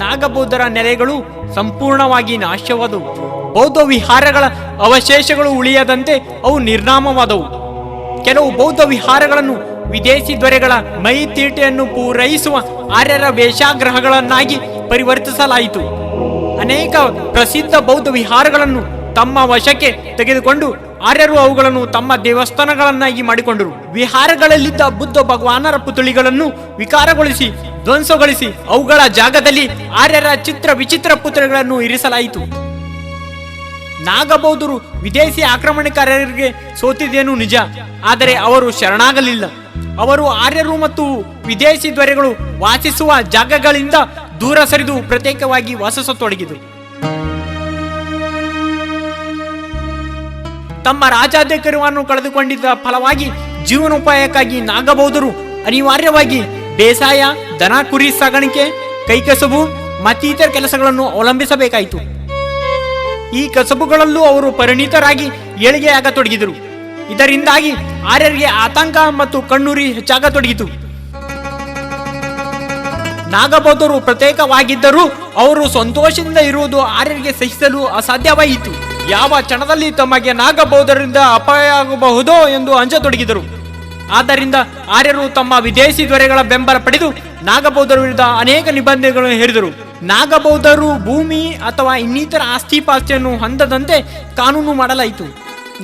ನಾಗಬೌದ್ಧರ ನೆಲೆಗಳು ಸಂಪೂರ್ಣವಾಗಿ ನಾಶವಾದವು. ಬೌದ್ಧ ವಿಹಾರಗಳ ಅವಶೇಷಗಳು ಉಳಿಯದಂತೆ ಅವು ನಿರ್ನಾಮವಾದವು. ಕೆಲವು ಬೌದ್ಧ ವಿಹಾರಗಳನ್ನು ವಿದೇಶಿ ದೊರೆಗಳ ಮೈ ತೀಟೆಯನ್ನು ಪೂರೈಸುವ ಆರ್ಯರ ವೇಷಾಗ್ರಹಗಳನ್ನಾಗಿ ಪರಿವರ್ತಿಸಲಾಯಿತು. ಅನೇಕ ಪ್ರಸಿದ್ಧ ಬೌದ್ಧ ವಿಹಾರಗಳನ್ನು ತಮ್ಮ ವಶಕ್ಕೆ ತೆಗೆದುಕೊಂಡು ಆರ್ಯರು ಅವುಗಳನ್ನು ತಮ್ಮ ದೇವಸ್ಥಾನಗಳನ್ನಾಗಿ ಮಾಡಿಕೊಂಡರು. ವಿಹಾರಗಳಲ್ಲಿದ್ದ ಬುದ್ಧ ಭಗವಾನರ ಪುತ್ಥಳಿಗಳನ್ನು ವಿಕಾರಗೊಳಿಸಿ ಧ್ವಂಸಗೊಳಿಸಿ ಅವುಗಳ ಜಾಗದಲ್ಲಿ ಆರ್ಯರ ಚಿತ್ರ ವಿಚಿತ್ರ ಪುತ್ಥಳಿಗಳನ್ನು ಇರಿಸಲಾಯಿತು. ನಾಗಬೌದ್ಧರು ವಿದೇಶಿ ಆಕ್ರಮಣಕಾರರಿಗೆ ಸೋತಿದ್ದೇನು ನಿಜ, ಆದರೆ ಅವರು ಶರಣಾಗಲಿಲ್ಲ. ಅವರು ಆರ್ಯರು ಮತ್ತು ವಿದೇಶಿ ದೊರೆಗಳು ವಾಸಿಸುವ ಜಾಗಗಳಿಂದ ದೂರ ಸರಿದು ಪ್ರತ್ಯೇಕವಾಗಿ ವಾಸಿಸತೊಡಗಿದರು. ತಮ್ಮ ರಾಜ್ಯಾಧಿಕಾರವನ್ನು ಕಳೆದುಕೊಂಡಿದ್ದ ಫಲವಾಗಿ ಜೀವನೋಪಾಯಕ್ಕಾಗಿ ನಾಗಬೌದ್ಧರು ಅನಿವಾರ್ಯವಾಗಿ ಬೇಸಾಯ, ದನ ಕುರಿ ಸಾಗಾಣಿಕೆ, ಕೈಕಸಬು ಮತ್ತಿತರ ಕೆಲಸಗಳನ್ನು ಅವಲಂಬಿಸಬೇಕಾಯಿತು. ಈ ಕಸಬುಗಳಲ್ಲೂ ಅವರು ಪರಿಣಿತರಾಗಿ ಏಳಿಗೆಯಾಗತೊಡಗಿದರು. ಇದರಿಂದಾಗಿ ಆರ್ಯರಿಗೆ ಆತಂಕ ಮತ್ತು ಕಣ್ಣುರಿ ಹೆಚ್ಚಾಗತೊಡಗಿತು. ನಾಗಬೌದ್ಧರು ಪ್ರತ್ಯೇಕವಾಗಿದ್ದರೂ ಅವರು ಸಂತೋಷದಿಂದ ಇರುವುದು ಆರ್ಯರಿಗೆ ಸಹಿಸಲು ಅಸಾಧ್ಯವಾಯಿತು. ಯಾವ ಕ್ಷಣದಲ್ಲಿ ತಮಗೆ ನಾಗಬೌದ್ಧರಿಂದ ಅಪಾಯ ಆಗಬಹುದೋ ಎಂದು ಅಂಜತೊಡಗಿದರು. ಆದ್ದರಿಂದ ಆರ್ಯರು ತಮ್ಮ ವಿದೇಶಿ ದೊರೆಗಳ ಬೆಂಬಲ ಪಡೆದು ನಾಗಬೌದ್ಧರ ವಿರುದ್ಧ ಅನೇಕ ನಿಬಂಧನೆಗಳನ್ನು ಹೇರಿದರು. ನಾಗಬೌದ್ಧರು ಭೂಮಿ ಅಥವಾ ಇನ್ನಿತರ ಆಸ್ತಿಪಾಸ್ತಿಯನ್ನು ಹೊಂದದಂತೆ ಕಾನೂನು ಮಾಡಲಾಯಿತು.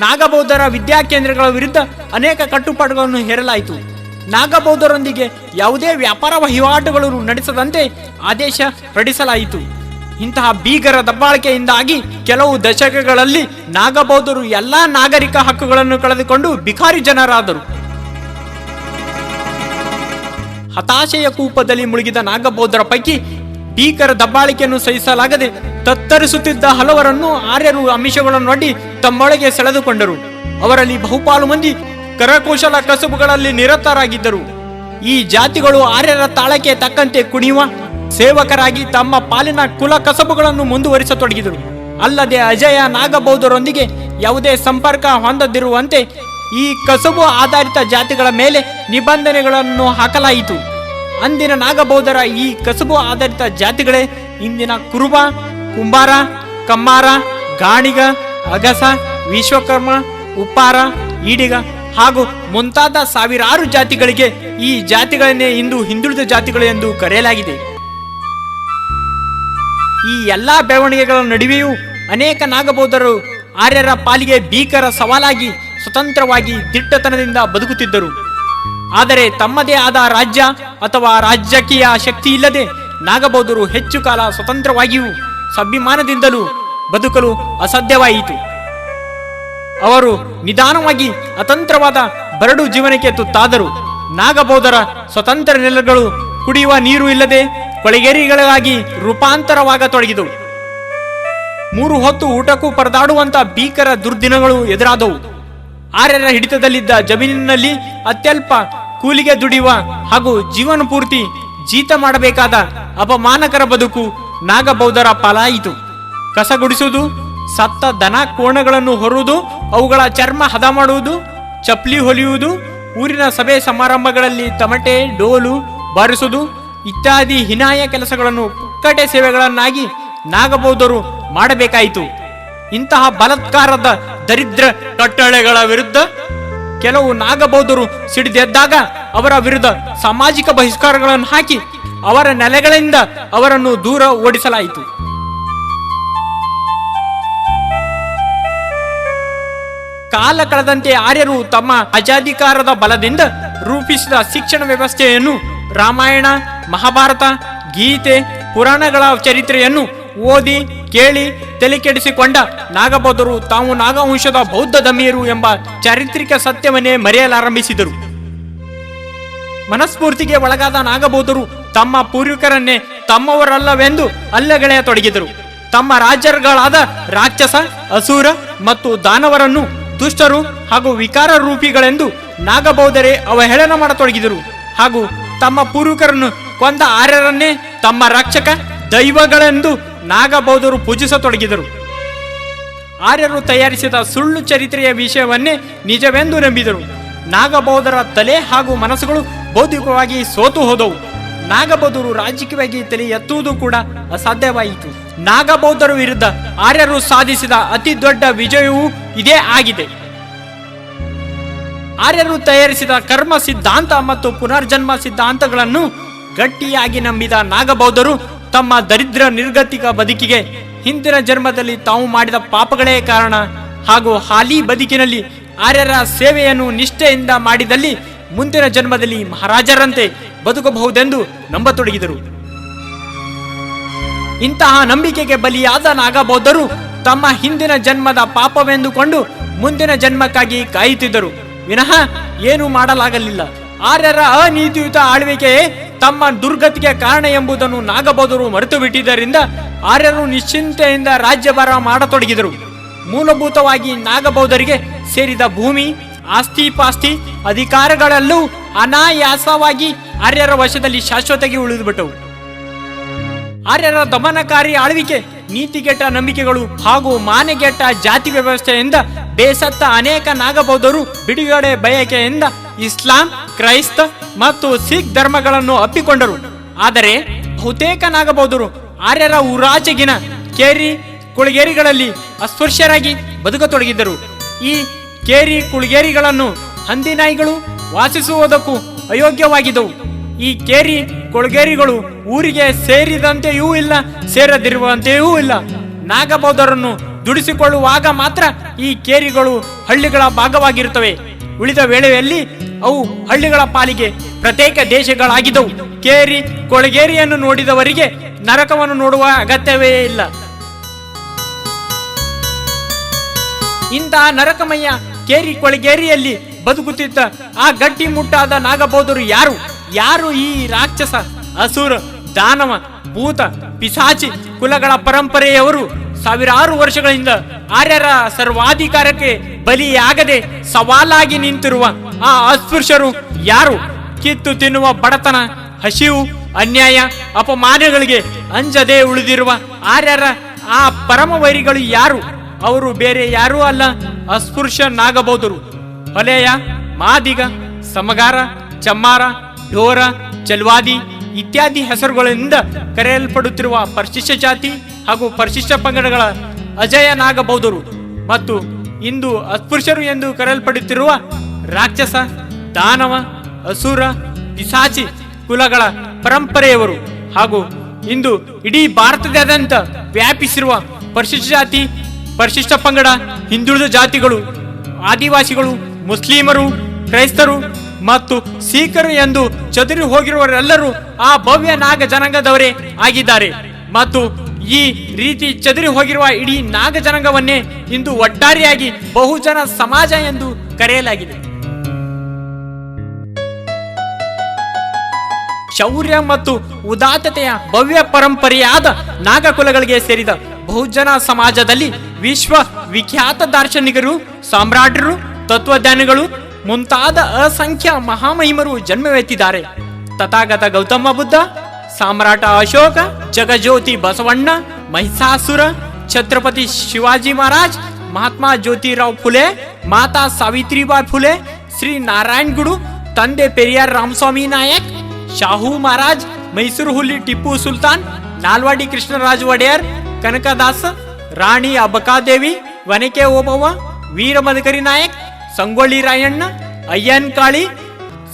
ನಾಗಬೌದ್ಧರ ವಿದ್ಯಾಕೇಂದ್ರಗಳ ವಿರುದ್ಧ ಅನೇಕ ಕಟ್ಟುಪಾಡುಗಳನ್ನು ಹೇರಲಾಯಿತು. ನಾಗಬೌದ್ಧರೊಂದಿಗೆ ಯಾವುದೇ ವ್ಯಾಪಾರ ವಹಿವಾಟುಗಳನ್ನು ನಡೆಸದಂತೆ ಆದೇಶ ಹೊರಡಿಸಲಾಯಿತು. ಇಂತಹ ಭೀಕರ ದಬ್ಬಾಳಿಕೆಯಿಂದಾಗಿ ಕೆಲವು ದಶಕಗಳಲ್ಲಿ ನಾಗಬೌದ್ಧರು ಎಲ್ಲಾ ನಾಗರಿಕ ಹಕ್ಕುಗಳನ್ನು ಕಳೆದುಕೊಂಡು ಭಿಕಾರಿ ಜನರಾದರು. ಹತಾಶೆಯ ಕೂಪದಲ್ಲಿ ಮುಳುಗಿದ ನಾಗಬೌದ್ಧರ ಪೈಕಿ ಭೀಕರ ದಬ್ಬಾಳಿಕೆಯನ್ನು ಸಹಿಸಲಾಗದೆ ತತ್ತರಿಸುತ್ತಿದ್ದ ಹಲವರನ್ನು ಆರ್ಯರು ಆಮಿಷಗಳನ್ನೊಡ್ಡಿ ತಮ್ಮೊಳಗೆ ಸೆಳೆದುಕೊಂಡರು. ಅವರಲ್ಲಿ ಬಹುಪಾಲು ಮಂದಿ ಕರಕುಶಲ ಕಸುಬುಗಳಲ್ಲಿ ನಿರತರಾಗಿದ್ದರು. ಈ ಜಾತಿಗಳು ಆರ್ಯರ ತಾಳಕ್ಕೆ ತಕ್ಕಂತೆ ಕುಣಿಯುವ ಸೇವಕರಾಗಿ ತಮ್ಮ ಪಾಲಿನ ಕುಲ ಕಸಬುಗಳನ್ನು ಮುಂದುವರಿಸತೊಡಗಿದರು. ಅಲ್ಲದೆ ಅಜಯ ನಾಗಬೌದ್ಧರೊಂದಿಗೆ ಯಾವುದೇ ಸಂಪರ್ಕ ಹೊಂದದಿರುವಂತೆ ಈ ಕಸಬು ಆಧಾರಿತ ಜಾತಿಗಳ ಮೇಲೆ ನಿಬಂಧನೆಗಳನ್ನು ಹಾಕಲಾಯಿತು. ಅಂದಿನ ನಾಗಬೌದ್ಧರ ಈ ಕಸಬು ಆಧಾರಿತ ಜಾತಿಗಳೇ ಇಂದಿನ ಕುರುಬ, ಕುಂಬಾರ, ಕಮ್ಮಾರ, ಗಾಣಿಗ, ಅಗಸ, ವಿಶ್ವಕರ್ಮ, ಉಪ್ಪಾರ, ಈಡಿಗ ಹಾಗೂ ಮುಂತಾದ ಸಾವಿರಾರು ಜಾತಿಗಳಿಗೆ ಈ ಜಾತಿಗಳನ್ನೇ ಇಂದು ಹಿಂದುಳಿದ ಜಾತಿಗಳು ಎಂದು ಕರೆಯಲಾಗಿದೆ. ಈ ಎಲ್ಲಾ ಬೆಳವಣಿಗೆಗಳ ನಡುವೆಯೂ ಅನೇಕ ನಾಗಬೌದ್ಧರು ಆರ್ಯರ ಪಾಲಿಗೆ ಭೀಕರ ಸವಾಲಾಗಿ ಸ್ವತಂತ್ರವಾಗಿ ದಿಟ್ಟತನದಿಂದ ಬದುಕುತ್ತಿದ್ದರು. ಆದರೆ ತಮ್ಮದೇ ಆದ ರಾಜ್ಯ ಅಥವಾ ರಾಜಕೀಯ ಶಕ್ತಿ ಇಲ್ಲದೆ ನಾಗಬೌದ್ಧರು ಹೆಚ್ಚು ಕಾಲ ಸ್ವತಂತ್ರವಾಗಿಯೂ ಸ್ವಾಭಿಮಾನದಿಂದಲೂ ಬದುಕಲು ಅಸಾಧ್ಯವಾಯಿತು. ಅವರು ನಿಧಾನವಾಗಿ ಅತಂತ್ರವಾದ ಬರಡು ಜೀವನಕ್ಕೆ ತುತ್ತಾದರು. ನಾಗಬೌದ್ಧರ ಸ್ವತಂತ್ರ ನೆಲೆಗಳು ಕುಡಿಯುವ ನೀರು ಇಲ್ಲದೆ ಕೊಳೆಗೇರಿಗಳಾಗಿ ರೂಪಾಂತರವಾಗತೊಡಗಿದವು. 3 ಹೊತ್ತು ಊಟಕ್ಕೂ ಪರದಾಡುವಂತ ಭೀಕರ ದುರ್ದಿನಗಳು ಎದುರಾದವು. ಆರ್ಯರ ಹಿಡಿತದಲ್ಲಿದ್ದ ಜಮೀನಿನಲ್ಲಿ ಅತ್ಯಲ್ಪ ಕೂಲಿಗೆ ದುಡಿಯುವ ಹಾಗೂ ಜೀವನ ಪೂರ್ತಿ ಜೀತ ಮಾಡಬೇಕಾದ ಅಪಮಾನಕರ ಬದುಕು ನಾಗಬೌದ್ಧರ ಪಾಲಾಯಿತು. ಕಸಗುಡಿಸುವುದು, ಸತ್ತ ದನ ಕೋಣಗಳನ್ನು ಹೊರುವುದು, ಅವುಗಳ ಚರ್ಮ ಹದ ಮಾಡುವುದು, ಚಪ್ಪಲಿ ಹೊಲಿಯುವುದು, ಊರಿನ ಸಭೆ ಸಮಾರಂಭಗಳಲ್ಲಿ ತಮಟೆ, ಡೋಲು ಬಾರಿಸುವುದು ಇತ್ಯಾದಿ ಹೀನಾಯ ಕೆಲಸಗಳನ್ನು ಪುಕ್ಕಟೆ ಸೇವೆಗಳನ್ನಾಗಿ ನಾಗಬೌದ್ಧರು ಮಾಡಬೇಕಾಯಿತು. ಇಂತಹ ಬಲಾತ್ಕಾರದ ದರಿದ್ರ ಕಟ್ಟಳೆಗಳ ವಿರುದ್ಧ ಕೆಲವು ನಾಗಬೌದ್ಧರು ಸಿಡಿದೆದ್ದಾಗ ಅವರ ವಿರುದ್ಧ ಸಾಮಾಜಿಕ ಬಹಿಷ್ಕಾರಗಳನ್ನು ಹಾಕಿ ಅವರ ನೆಲೆಗಳಿಂದ ಅವರನ್ನು ದೂರ ಓಡಿಸಲಾಯಿತು. ಕಾಲ ಕಳೆದಂತೆ ಆರ್ಯರು ತಮ್ಮ ಅಜಾಧಿಕಾರದ ಬಲದಿಂದ ರೂಪಿಸಿದ ಶಿಕ್ಷಣ ವ್ಯವಸ್ಥೆಯನ್ನು ರಾಮಾಯಣ, ಮಹಾಭಾರತ, ಗೀತೆ, ಪುರಾಣಗಳ ಚರಿತ್ರೆಯನ್ನು ಓದಿ ಕೇಳಿ ತಲೆಕೆಡಿಸಿಕೊಂಡ ನಾಗಬೌದ್ಧರು ತಾವು ನಾಗವಂಶದ ಬೌದ್ಧ ಧರ್ಮೀಯರು ಎಂಬ ಚಾರಿತ್ರಿಕ ಸತ್ಯವನ್ನೇ ಮರೆಯಲಾರಂಭಿಸಿದರು. ಮನಸ್ಫೂರ್ತಿಗೆ ಒಳಗಾದ ನಾಗಬೌದ್ಧರು ತಮ್ಮ ಪೂರ್ವಿಕರನ್ನೇ ತಮ್ಮವರಲ್ಲವೆಂದು ಅಲ್ಲಗಳೆಯತೊಡಗಿದರು. ತಮ್ಮ ರಾಜರುಗಳಾದ ರಾಕ್ಷಸ, ಅಸುರ ಮತ್ತು ದಾನವರನ್ನು ದುಷ್ಟರು ಹಾಗೂ ವಿಕಾರ ರೂಪಿಗಳೆಂದು ನಾಗಬೌದ್ಧರೇ ಅವಹೇಳನ ಮಾಡತೊಡಗಿದರು. ಹಾಗೂ ತಮ್ಮ ಪೂರ್ವಿಕರನ್ನು ಕೊಂದ ಆರ್ಯರನ್ನೇ ತಮ್ಮ ರಕ್ಷಕ ದೈವಗಳೆಂದು ನಾಗಬೌದ್ಧರು ಪೂಜಿಸತೊಡಗಿದರು. ಆರ್ಯರು ತಯಾರಿಸಿದ ಸುಳ್ಳು ಚರಿತ್ರೆಯ ವಿಷಯವನ್ನೇ ನಿಜವೆಂದು ನಂಬಿದರು. ನಾಗಬೌದ್ಧರ ತಲೆ ಹಾಗೂ ಮನಸ್ಸುಗಳು ಬೌದ್ಧಿಕವಾಗಿ ಸೋತು ಹೋದವು. ನಾಗಬೌದ್ಧರು ರಾಜಕೀಯವಾಗಿ ತಲೆ ಎತ್ತುವುದು ಕೂಡ ಅಸಾಧ್ಯವಾಯಿತು. ನಾಗಬೌದ್ಧರ ವಿರುದ್ಧ ಆರ್ಯರು ಸಾಧಿಸಿದ ಅತಿ ದೊಡ್ಡ ವಿಜಯವೂ ಇದೇ ಆಗಿದೆ. ಆರ್ಯರು ತಯಾರಿಸಿದ ಕರ್ಮ ಸಿದ್ಧಾಂತ ಮತ್ತು ಪುನರ್ಜನ್ಮ ಸಿದ್ಧಾಂತಗಳನ್ನು ಗಟ್ಟಿಯಾಗಿ ನಂಬಿದ ನಾಗಬೌದ್ಧರು ತಮ್ಮ ದರಿದ್ರ ನಿರ್ಗತಿಕ ಬದುಕಿಗೆ ಹಿಂದಿನ ಜನ್ಮದಲ್ಲಿ ತಾವು ಮಾಡಿದ ಪಾಪಗಳೇ ಕಾರಣ ಹಾಗೂ ಹಾಲಿ ಬದುಕಿನಲ್ಲಿ ಆರ್ಯರ ಸೇವೆಯನ್ನು ನಿಷ್ಠೆಯಿಂದ ಮಾಡಿದಲ್ಲಿ ಮುಂದಿನ ಜನ್ಮದಲ್ಲಿ ಮಹಾರಾಜರಂತೆ ಬದುಕಬಹುದೆಂದು ನಂಬತೊಡಗಿದರು. ಇಂತಹ ನಂಬಿಕೆಗೆ ಬಲಿಯಾದ ನಾಗಬೌದ್ಧರು ತಮ್ಮ ಹಿಂದಿನ ಜನ್ಮದ ಪಾಪವೆಂದುಕೊಂಡು ಮುಂದಿನ ಜನ್ಮಕ್ಕಾಗಿ ಕಾಯುತ್ತಿದ್ದರು ವಿನಃ ಏನೂ ಮಾಡಲಾಗಲಿಲ್ಲ. ಆರ್ಯರ ಅನೀತಿಯುತ ಆಳ್ವಿಕೆಯೇ ತಮ್ಮ ದುರ್ಗತಿಗೆ ಕಾರಣ ಎಂಬುದನ್ನು ನಾಗಬೌದ್ಧರು ಮರೆತು ಬಿಟ್ಟಿದ್ದರಿಂದ ಆರ್ಯರು ನಿಶ್ಚಿಂತೆಯಿಂದ ರಾಜ್ಯಭಾರ ಮಾಡತೊಡಗಿದರು. ಮೂಲಭೂತವಾಗಿ ನಾಗಬೌದ್ಧರಿಗೆ ಸೇರಿದ ಭೂಮಿ, ಆಸ್ತಿ ಪಾಸ್ತಿ, ಅಧಿಕಾರಗಳೆಲ್ಲೂ ಅನಾಯಾಸವಾಗಿ ಆರ್ಯರ ವಶದಲ್ಲಿ ಶಾಶ್ವತವಾಗಿ ಉಳಿದುಬಿಟ್ಟವು. ಆರ್ಯರ ದಮನಕಾರಿ ಆಳ್ವಿಕೆ, ನೀತಿಗೆಟ್ಟ ನಂಬಿಕೆಗಳು ಹಾಗೂ ಮಾನೆಗೆಟ್ಟ ಜಾತಿ ವ್ಯವಸ್ಥೆಯಿಂದ ಬೇಸತ್ತ ಅನೇಕ ನಾಗಬೌದ್ಧರು ಬಿಡುಗಡೆ ಬಯಕೆಯಿಂದ ಇಸ್ಲಾಂ, ಕ್ರೈಸ್ತ ಮತ್ತು ಸಿಖ್ ಧರ್ಮಗಳನ್ನು ಅಪ್ಪಿಕೊಂಡರು. ಆದರೆ ಬಹುತೇಕ ನಾಗಬೌದ್ಧರು ಆರ್ಯರ ಊರಾಚೆಗಿನ ಕೇರಿ ಕುಳಗೇರಿಗಳಲ್ಲಿ ಅಸ್ಪೃಶ್ಯರಾಗಿ ಬದುಕತೊಡಗಿದ್ದರು. ಈ ಕೇರಿ ಕುಳಗೇರಿಗಳನ್ನು ಹಂದಿನಾಯಿಗಳು ವಾಸಿಸುವುದಕ್ಕೂ ಅಯೋಗ್ಯವಾಗಿದ್ದವು. ಈ ಕೇರಿ ಕೊಳಗೇರಿಗಳು ಊರಿಗೆ ಸೇರಿದಂತೆಯೂ ಇಲ್ಲ, ಸೇರದಿರುವಂತೆಯೂ ಇಲ್ಲ. ನಾಗಬೌದ್ಧರನ್ನು ದುಡಿಸಿಕೊಳ್ಳುವಾಗ ಮಾತ್ರ ಈ ಕೇರಿಗಳು ಹಳ್ಳಿಗಳ ಭಾಗವಾಗಿರುತ್ತವೆ. ಉಳಿದ ವೇಳೆಯಲ್ಲಿ ಅವು ಹಳ್ಳಿಗಳ ಪಾಲಿಗೆ ಪ್ರತ್ಯೇಕ ದೇಶಗಳಾಗಿದ್ದವು. ಕೇರಿ ಕೊಳಗೇರಿಯನ್ನು ನೋಡಿದವರಿಗೆ ನರಕವನ್ನು ನೋಡುವ ಅಗತ್ಯವೇ ಇಲ್ಲ. ಇಂತಹ ನರಕಮಯ್ಯ ಕೇರಿ ಕೊಳಗೇರಿಯಲ್ಲಿ ಬದುಕುತ್ತಿದ್ದ ಆ ಗಟ್ಟಿ ಮುಟ್ಟಾದ ನಾಗಬೌದ್ಧರು ಯಾರು? ಯಾರು ಈ ರಾಕ್ಷಸ, ಅಸುರ, ದಾನವ, ಭೂತ, ಪಿಸಾಚಿ ಕುಲಗಳ ಪರಂಪರೆಯವರು ಸಾವಿರಾರು ವರ್ಷಗಳಿಂದ ಆರ್ಯರ ಸರ್ವಾಧಿಕಾರಕ್ಕೆ ಬಲಿಯಾಗದೆ ಸವಾಲಾಗಿ ನಿಂತಿರುವ ಆ ಅಸ್ಪೃಶ್ಯರು ಯಾರು? ಕಿತ್ತು ತಿನ್ನುವ ಬಡತನ, ಹಸಿವು, ಅನ್ಯಾಯ, ಅಪಮಾನಗಳಿಗೆ ಅಂಜದೆ ಉಳಿದಿರುವ ಆರ್ಯರ ಆ ಪರಮ ವೈರಿಗಳು ಯಾರು? ಅವರು ಬೇರೆ ಯಾರೂ ಅಲ್ಲ, ಅಸ್ಪೃಶ್ಯ ನಾಗಬೌದ್ಧರು. ಹೊಲೆಯ, ಮಾದಿಗ, ಸಮಗಾರ, ಚಮ್ಮಾರ, ಢೋರ, ಚಲ್ವಾದಿ ಇತ್ಯಾದಿ ಹೆಸರುಗಳಿಂದ ಕರೆಯಲ್ಪಡುತ್ತಿರುವ ಪರಿಶಿಷ್ಟ ಜಾತಿ ಹಾಗೂ ಪರಿಶಿಷ್ಟ ಪಂಗಡಗಳ ಅಜಯ ನಾಗಬೌದ್ಧರು ಮತ್ತು ಇಂದು ಅಸ್ಪೃಶ್ಯರು ಎಂದು ಕರೆಯಲ್ಪಡುತ್ತಿರುವ ರಾಕ್ಷಸ, ದಾನವ, ಅಸುರ, ಪಿಸಾಚಿ ಕುಲಗಳ ಪರಂಪರೆಯವರು ಹಾಗೂ ಇಂದು ಇಡೀ ಭಾರತದಾದ್ಯಂತ ವ್ಯಾಪಿಸಿರುವ ಪರಿಶಿಷ್ಟ ಜಾತಿ, ಪರಿಶಿಷ್ಟ ಪಂಗಡ, ಹಿಂದುಳಿದ ಜಾತಿಗಳು, ಆದಿವಾಸಿಗಳು, ಮುಸ್ಲಿಮರು, ಕ್ರೈಸ್ತರು ಮತ್ತು ಸಿಖ್ರು ಎಂದು ಚದುರಿ ಹೋಗಿರುವವರೆಲ್ಲರೂ ಆ ಭವ್ಯ ನಾಗ ಜನಾಂಗದವರೇ ಆಗಿದ್ದಾರೆ. ಮತ್ತು ಈ ರೀತಿ ಚದುರಿ ಹೋಗಿರುವ ಇಡೀ ನಾಗ ಜನಾಂಗವನ್ನೇ ಇಂದು ಒಟ್ಟಾರೆಯಾಗಿ ಬಹುಜನ ಸಮಾಜ ಎಂದು ಕರೆಯಲಾಗಿದೆ. ಶೌರ್ಯ ಮತ್ತು ಉದಾತ್ತತೆಯ ಭವ್ಯ ಪರಂಪರೆಯಾದ ನಾಗಕುಲಗಳಿಗೆ ಸೇರಿದ ಬಹುಜನ ಸಮಾಜದಲ್ಲಿ ವಿಶ್ವ ವಿಖ್ಯಾತ ದಾರ್ಶನಿಕರು, ಸಾಮ್ರಾಟರು, ತತ್ವಜ್ಞಾನಿಗಳು ಮುಂತಾದ ಅಸಂಖ್ಯ ಮಹಾಮಹಿಮರು ಜನ್ಮವೆತ್ತಿದ್ದಾರೆ. ತಥಾಗತ ಗೌತಮ ಬುದ್ಧ, ಸಾಮ್ರಾಟ ಅಶೋಕ, ಜಗಜ್ಯೋತಿ ಬಸವಣ್ಣ, ಮಹಿಷಾಸುರ, ಛತ್ರಪತಿ ಶಿವಾಜಿ ಮಹಾರಾಜ್, ಮಹಾತ್ಮ ಜ್ಯೋತಿರಾವ್ ಫುಲೆ, ಮಾತಾ ಸಾವಿತ್ರಿಬಾಯಿ ಫುಲೆ, ಶ್ರೀ ನಾರಾಯಣ್ ಗುಡು, ತಂದೆ ಪೆರಿಯಾರ್ ರಾಮಸ್ವಾಮಿ ನಾಯಕ್, ಶಾಹು ಮಹಾರಾಜ್, ಮೈಸೂರು ಹುಲಿ ಟಿಪ್ಪು ಸುಲ್ತಾನ್, ನಾಲ್ವಾಡಿ ಕೃಷ್ಣರಾಜ ಒಡೆಯರ್, ಕನಕದಾಸ, ರಾಣಿ ಅಬಕಾದೇವಿ, ವನಿಕೆ ಓಬವ್ವ, ವೀರ ಮದಕರಿ ನಾಯಕ್, ಸಂಗೊಳ್ಳಿ ರಾಯಣ್ಣ, ಅಯ್ಯನ್ ಕಾಳಿ,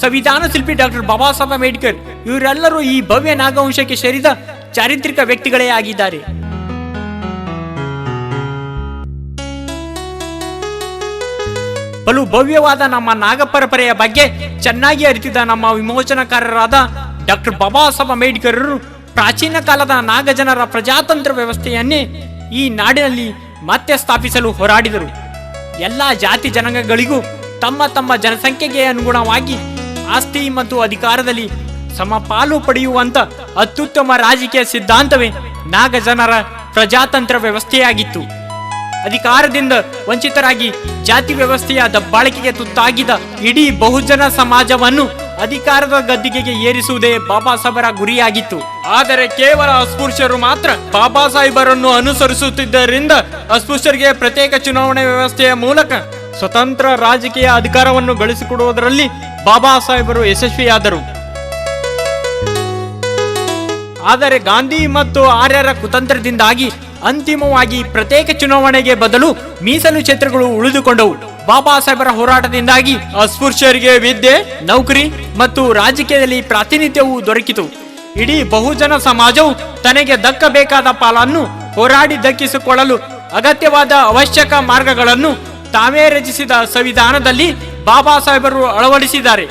ಸಂವಿಧಾನ ಶಿಲ್ಪಿ ಡಾಕ್ಟರ್ ಬಾಬಾ ಸಾಹೇಬ್ ಅಂಬೇಡ್ಕರ್ ಇವರೆಲ್ಲರೂ ಈ ಭವ್ಯ ನಾಗವಂಶಕ್ಕೆ ಸೇರಿದ ಚಾರಿತ್ರಿಕ ವ್ಯಕ್ತಿಗಳೇ ಆಗಿದ್ದಾರೆ. ಬಲು ಭವ್ಯವಾದ ನಮ್ಮ ನಾಗ ಪರಂಪರೆಯ ಬಗ್ಗೆ ಚೆನ್ನಾಗಿ ಅರಿತಿದ್ದ ನಮ್ಮ ವಿಮೋಚನಕಾರರಾದ ಡಾಕ್ಟರ್ ಬಾಬಾ ಸಾಹೇಬ್ ಅಂಬೇಡ್ಕರ್ ಪ್ರಾಚೀನ ಕಾಲದ ನಾಗ ಜನರ ಪ್ರಜಾತಂತ್ರ ವ್ಯವಸ್ಥೆಯನ್ನೇ ಈ ನಾಡಿನಲ್ಲಿ ಮತ್ತೆ ಸ್ಥಾಪಿಸಲು ಹೋರಾಡಿದರು. ಎಲ್ಲ ಜಾತಿ ಜನಾಂಗಗಳಿಗೂ ತಮ್ಮ ತಮ್ಮ ಜನಸಂಖ್ಯೆಗೆ ಅನುಗುಣವಾಗಿ ಆಸ್ತಿ ಮತ್ತು ಅಧಿಕಾರದಲ್ಲಿ ಸಮಪಾಲು ಪಡೆಯುವಂತ ಅತ್ಯುತ್ತಮ ರಾಜಕೀಯ ಸಿದ್ಧಾಂತವೇ ನಾಗ ಜನರ ಪ್ರಜಾತಂತ್ರ ವ್ಯವಸ್ಥೆಯಾಗಿತ್ತು. ಅಧಿಕಾರದಿಂದ ವಂಚಿತರಾಗಿ ಜಾತಿ ವ್ಯವಸ್ಥೆಯ ದಬ್ಬಾಳಿಕೆಗೆ ತುತ್ತಾಗಿದ್ದ ಇಡೀ ಬಹುಜನ ಸಮಾಜವನ್ನು ಅಧಿಕಾರದ ಗದ್ದಿಗೆಗೆ ಏರಿಸುವುದೇ ಬಾಬಾ ಸಾಹೇಬರ ಗುರಿಯಾಗಿತ್ತು. ಆದರೆ ಕೇವಲ ಅಸ್ಪೃಶ್ಯರು ಮಾತ್ರ ಬಾಬಾ ಸಾಹೇಬರನ್ನು ಅನುಸರಿಸುತ್ತಿದ್ದರಿಂದ ಅಸ್ಪೃಶ್ಯರಿಗೆ ಪ್ರತ್ಯೇಕ ಚುನಾವಣೆ ವ್ಯವಸ್ಥೆಯ ಮೂಲಕ ಸ್ವತಂತ್ರ ರಾಜಕೀಯ ಅಧಿಕಾರವನ್ನು ಗಳಿಸಿಕೊಡುವುದರಲ್ಲಿ ಬಾಬಾ ಸಾಹೇಬರು ಯಶಸ್ವಿಯಾದರು. ಆದರೆ ಗಾಂಧಿ ಮತ್ತು ಆರ್ಯರ ಕುತಂತ್ರದಿಂದಾಗಿ ಅಂತಿಮವಾಗಿ ಪ್ರತ್ಯೇಕ ಚುನಾವಣೆಗೆ ಬದಲು ಮೀಸಲು ಕ್ಷೇತ್ರಗಳು ಉಳಿದುಕೊಂಡವು. ಬಾಬಾ ಸಾಹೇಬರ ಹೋರಾಟದಿಂದಾಗಿ ಅಸ್ಪೃಶ್ಯರಿಗೆ ವಿದ್ಯೆ, ನೌಕರಿ ಮತ್ತು ರಾಜಕೀಯದಲ್ಲಿ ಪ್ರಾತಿನಿಧ್ಯವು ದೊರಕಿತು. ಇಡೀ ಬಹುಜನ ಸಮಾಜವು ತನಗೆ ದಕ್ಕಬೇಕಾದ ಪಾಲನ್ನು ಹೋರಾಡಿ ದಕ್ಕಿಸಿಕೊಳ್ಳಲು ಅಗತ್ಯವಾದ ಅವಶ್ಯಕ ಮಾರ್ಗಗಳನ್ನು ತಾವೇ ರಚಿಸಿದ ಸಂವಿಧಾನದಲ್ಲಿ ಬಾಬಾ ಸಾಹೇಬರು ಅಳವಡಿಸಿದ್ದಾರೆ.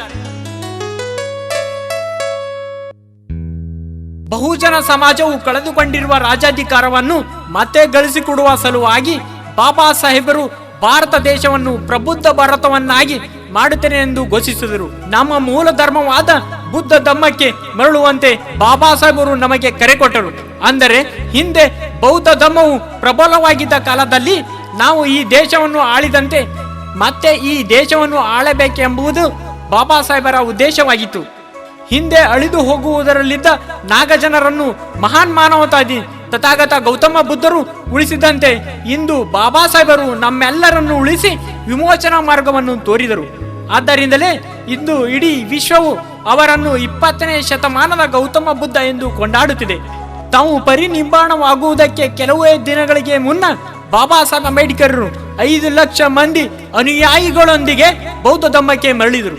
ಬಹುಜನ ಸಮಾಜವು ಕಳೆದುಕೊಂಡಿರುವ ರಾಜ್ಯಾಧಿಕಾರವನ್ನು ಮತ್ತೆ ಗಳಿಸಿಕೊಡುವ ಸಲುವಾಗಿ ಬಾಬಾ ಸಾಹೇಬರು ಭಾರತ ದೇಶವನ್ನು ಪ್ರಬುದ್ಧ ಭಾರತವನ್ನಾಗಿ ಮಾಡುತ್ತೇನೆ ಎಂದು ಘೋಷಿಸಿದರು. ನಮ್ಮ ಮೂಲ ಧರ್ಮವಾದ ಬುದ್ಧ ಧರ್ಮಕ್ಕೆ ಮರಳುವಂತೆ ಬಾಬಾ ಸಾಹೇಬರು ನಮಗೆ ಕರೆ ಕೊಟ್ಟರು. ಅಂದರೆ ಹಿಂದೆ ಬೌದ್ಧ ಧರ್ಮವು ಪ್ರಬಲವಾಗಿದ್ದ ಕಾಲದಲ್ಲಿ ನಾವು ಈ ದೇಶವನ್ನು ಆಳಿದಂತೆ ಮತ್ತೆ ಈ ದೇಶವನ್ನು ಆಳಬೇಕೆಂಬುದು ಬಾಬಾ ಸಾಹೇಬರ ಉದ್ದೇಶವಾಗಿತ್ತು. ಹಿಂದೆ ಅಳಿದು ಹೋಗುವುದರಲ್ಲಿದ್ದ ನಾಗಜನರನ್ನು ಮಹಾನ್ ಮಾನವತಾವಾದಿ ತಥಾಗತ ಗೌತಮ ಬುದ್ಧರು ಉಳಿಸಿದಂತೆ ಇಂದು ಬಾಬಾ ಸಾಹೇಬರು ನಮ್ಮೆಲ್ಲರನ್ನು ಉಳಿಸಿ ವಿಮೋಚನಾ ಮಾರ್ಗವನ್ನು ತೋರಿದರು. ಆದ್ದರಿಂದಲೇ ಇಂದು ಇಡೀ ವಿಶ್ವವು ಅವರನ್ನು 20ನೇ ಶತಮಾನದ ಗೌತಮ ಬುದ್ಧ ಎಂದು ಕೊಂಡಾಡುತ್ತಿದೆ. ತಾವು ಪರಿನಿರ್ವಾಣವಾಗುವುದಕ್ಕೆ ಕೆಲವೇ ದಿನಗಳಿಗೆ ಮುನ್ನ ಬಾಬಾ ಸಾಹೇಬ್ ಅಂಬೇಡ್ಕರ್ 5 ಲಕ್ಷ ಮಂದಿ ಅನುಯಾಯಿಗಳೊಂದಿಗೆ ಬೌದ್ಧ ಧರ್ಮಕ್ಕೆ ಮರಳಿದರು.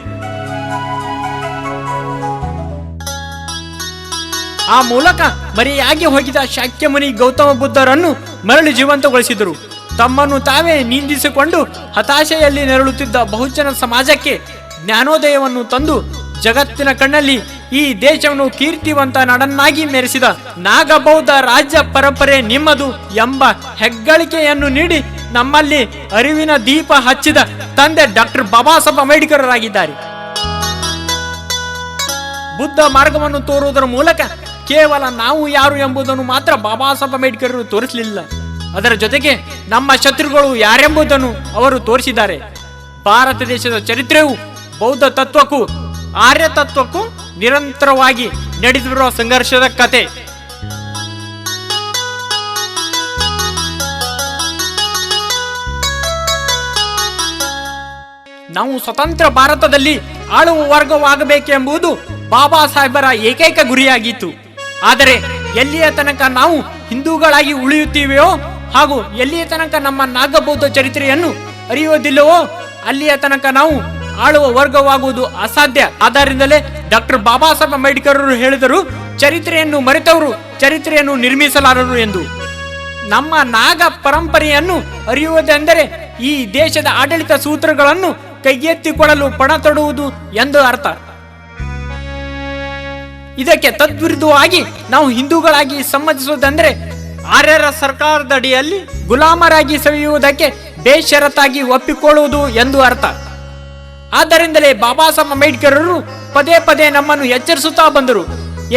ಆ ಮೂಲಕ ಮರೆಯಾಗಿ ಹೋಗಿದ ಶಾಕ್ಯಮುನಿ ಗೌತಮ ಬುದ್ಧರನ್ನು ಮರಳಿ ಜೀವಂತಗೊಳಿಸಿದರು. ತಮ್ಮನ್ನು ತಾವೇ ನಿಂದಿಸಿಕೊಂಡು ಹತಾಶೆಯಲ್ಲಿ ನೆರಳುತ್ತಿದ್ದ ಬಹುಜನ ಸಮಾಜಕ್ಕೆ ಜ್ಞಾನೋದಯವನ್ನು ತಂದು ಜಗತ್ತಿನ ಕಣ್ಣಲ್ಲಿ ಈ ದೇಶವನ್ನು ಕೀರ್ತಿವಂತ ನಾಡನ್ನಾಗಿ ಮೆರೆಸಿದ ನಾಗಬೌದ್ಧ ರಾಜ್ಯ ಪರಂಪರೆ ನಿಮ್ಮದು ಎಂಬ ಹೆಗ್ಗಳಿಕೆಯನ್ನು ನೀಡಿ ನಮ್ಮಲ್ಲಿ ಅರಿವಿನ ದೀಪ ಹಚ್ಚಿದ ತಂದೆ ಡಾಕ್ಟರ್ ಬಾಬಾ ಸಾಹೇಬ್ ಅಂಬೇಡ್ಕರ್ ಆಗಿದ್ದಾರೆ. ಬುದ್ಧ ಮಾರ್ಗವನ್ನು ತೋರುವುದರ ಮೂಲಕ ಕೇವಲ ನಾವು ಯಾರು ಎಂಬುದನ್ನು ಮಾತ್ರ ಬಾಬಾ ಸಾಹೇಬ್ ಅಂಬೇಡ್ಕರ್ ತೋರಿಸಲಿಲ್ಲ, ಅದರ ಜೊತೆಗೆ ನಮ್ಮ ಶತ್ರುಗಳು ಯಾರೆಂಬುದನ್ನು ಅವರು ತೋರಿಸಿದ್ದಾರೆ. ಭಾರತ ದೇಶದ ಚರಿತ್ರೆಯು ಬೌದ್ಧ ತತ್ವಕ್ಕೂ ಆರ್ಯ ತತ್ವಕ್ಕೂ ನಿರಂತರವಾಗಿ ನಡೆದಿರುವ ಸಂಘರ್ಷದ ಕತೆ. ನಾವು ಸ್ವತಂತ್ರ ಭಾರತದಲ್ಲಿ ಆಳುವ ವರ್ಗವಾಗಬೇಕೆಂಬುದು ಬಾಬಾ ಸಾಹೇಬರ ಏಕೈಕ ಗುರಿಯಾಗಿತ್ತು. ಆದರೆ ಎಲ್ಲಿಯ ತನಕ ನಾವು ಹಿಂದೂಗಳಾಗಿ ಉಳಿಯುತ್ತೀವೆಯೋ ಹಾಗೂ ಎಲ್ಲಿಯ ತನಕ ನಮ್ಮ ನಾಗಬೌದ್ಧ ಚರಿತ್ರೆಯನ್ನು ಅರಿಯುವುದಿಲ್ಲವೋ ಅಲ್ಲಿಯ ತನಕ ನಾವು ಆಳುವ ವರ್ಗವಾಗುವುದು ಅಸಾಧ್ಯ. ಆದ್ದರಿಂದಲೇ ಡಾಕ್ಟರ್ ಬಾಬಾ ಸಾಹೇಬ್ ಅಂಬೇಡ್ಕರ್ ಹೇಳಿದರು, ಚರಿತ್ರೆಯನ್ನು ಮರೆತವರು ಚರಿತ್ರೆಯನ್ನು ನಿರ್ಮಿಸಲಾರರು ಎಂದು. ನಮ್ಮ ನಾಗ ಪರಂಪರೆಯನ್ನು ಅರಿಯುವುದೆಂದರೆ ಈ ದೇಶದ ಆಡಳಿತ ಸೂತ್ರಗಳನ್ನು ಕೈಗೆತ್ತಿಕೊಳ್ಳಲು ಪಣ ತೊಡುವುದು ಎಂದು ಅರ್ಥ. ಇದಕ್ಕೆ ತದ್ವಿರುದ್ಧವಾಗಿ ನಾವು ಹಿಂದೂಗಳಾಗಿ ಸಮ್ಮತಿಸುವುದೆಂದರೆ ಆರ್ಯರ ಸರ್ಕಾರದ ಅಡಿಯಲ್ಲಿ ಗುಲಾಮರಾಗಿ ಸವಿಯುವುದಕ್ಕೆ ಬೇಷರತ್ತಾಗಿ ಒಪ್ಪಿಕೊಳ್ಳುವುದು ಎಂದು ಅರ್ಥ. ಆದ್ದರಿಂದಲೇ ಬಾಬಾ ಸಾಹೇಬ್ ಅಂಬೇಡ್ಕರರು ಪದೇ ಪದೇ ನಮ್ಮನ್ನು ಎಚ್ಚರಿಸುತ್ತಾ ಬಂದರು.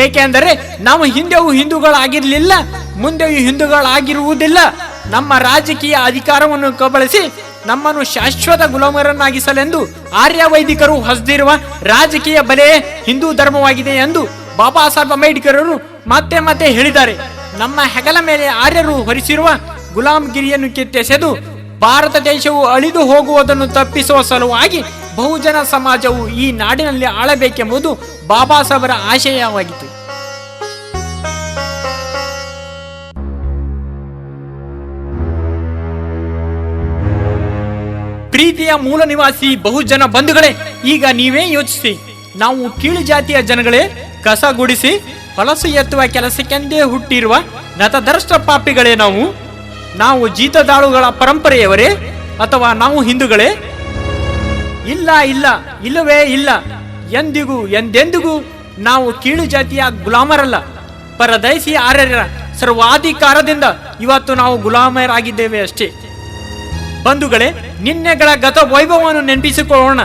ಏಕೆಂದರೆ ನಾವು ಹಿಂದೆಯೂ ಹಿಂದೂಗಳಾಗಿರಲಿಲ್ಲ, ಮುಂದೆಯೂ ಹಿಂದೂಗಳಾಗಿರುವುದಿಲ್ಲ. ನಮ್ಮ ರಾಜಕೀಯ ಅಧಿಕಾರವನ್ನು ಕಬಳಿಸಿ ನಮ್ಮನ್ನು ಶಾಶ್ವತ ಗುಲಾಮರನ್ನಾಗಿಸಲೆಂದು ಆರ್ಯ ವೈದಿಕರು ಹೊಸದಿರುವ ರಾಜಕೀಯ ಬಲೆ ಹಿಂದೂ ಧರ್ಮವಾಗಿದೆ ಎಂದು ಬಾಬಾ ಸಾಹೇಬ್ ಅಂಬೇಡ್ಕರರು ಮತ್ತೆ ಮತ್ತೆ ಹೇಳಿದ್ದಾರೆ. ನಮ್ಮ ಹೆಗಲ ಮೇಲೆ ಆರ್ಯರು ಹೊರಿಸಿರುವ ಗುಲಾಮಗಿರಿಯನ್ನು ಕಿತ್ತೆಸೆದು ಭಾರತ ದೇಶವು ಅಳಿದು ಹೋಗುವುದನ್ನು ತಪ್ಪಿಸುವ ಸಲುವಾಗಿ ಬಹುಜನ ಸಮಾಜವು ಈ ನಾಡಿನಲ್ಲಿ ಆಳಬೇಕೆಂಬುದು ಬಾಬಾ ಸಾಹೇಬರ ಆಶಯವಾಗಿತ್ತು. ಪ್ರೀತಿಯ ಮೂಲ ನಿವಾಸಿ ಬಹುಜನ ಬಂಧುಗಳೇ, ಈಗ ನೀವೇ ಯೋಚಿಸಿ. ನಾವು ಕೀಳು ಜಾತಿಯ ಜನಗಳೇ, ಕಸ ಗುಡಿಸಿ ಹೊಲಸು ಎತ್ತುವ ಕೆಲಸಕ್ಕೆಂದೇ ಹುಟ್ಟಿರುವ ನತದರ್ಷ್ಟ ಪಾಪಿಗಳೇ ನಾವು ಜೀತದಾಳುಗಳ ಪರಂಪರೆಯವರೇ ಅಥವಾ ನಾವು ಹಿಂದೂಗಳೇ? ಇಲ್ಲ ಇಲ್ಲ, ಇಲ್ಲವೇ ಇಲ್ಲ. ಎಂದಿಗೂ ಎಂದೆಂದಿಗೂ ನಾವು ಕೀಳು ಜಾತಿಯ ಗುಲಾಮರಲ್ಲ. ಪರದೇಶಿ ಆರ್ಯರ ಸರ್ವಾಧಿಕಾರದಿಂದ ಇವತ್ತು ನಾವು ಗುಲಾಮರಾಗಿದ್ದೇವೆ ಅಷ್ಟೇ. ಬಂಧುಗಳೇ, ನಿನ್ನೆಗಳ ಗತ ವೈಭವವನ್ನು ನೆನಪಿಸಿಕೊಳ್ಳೋಣ.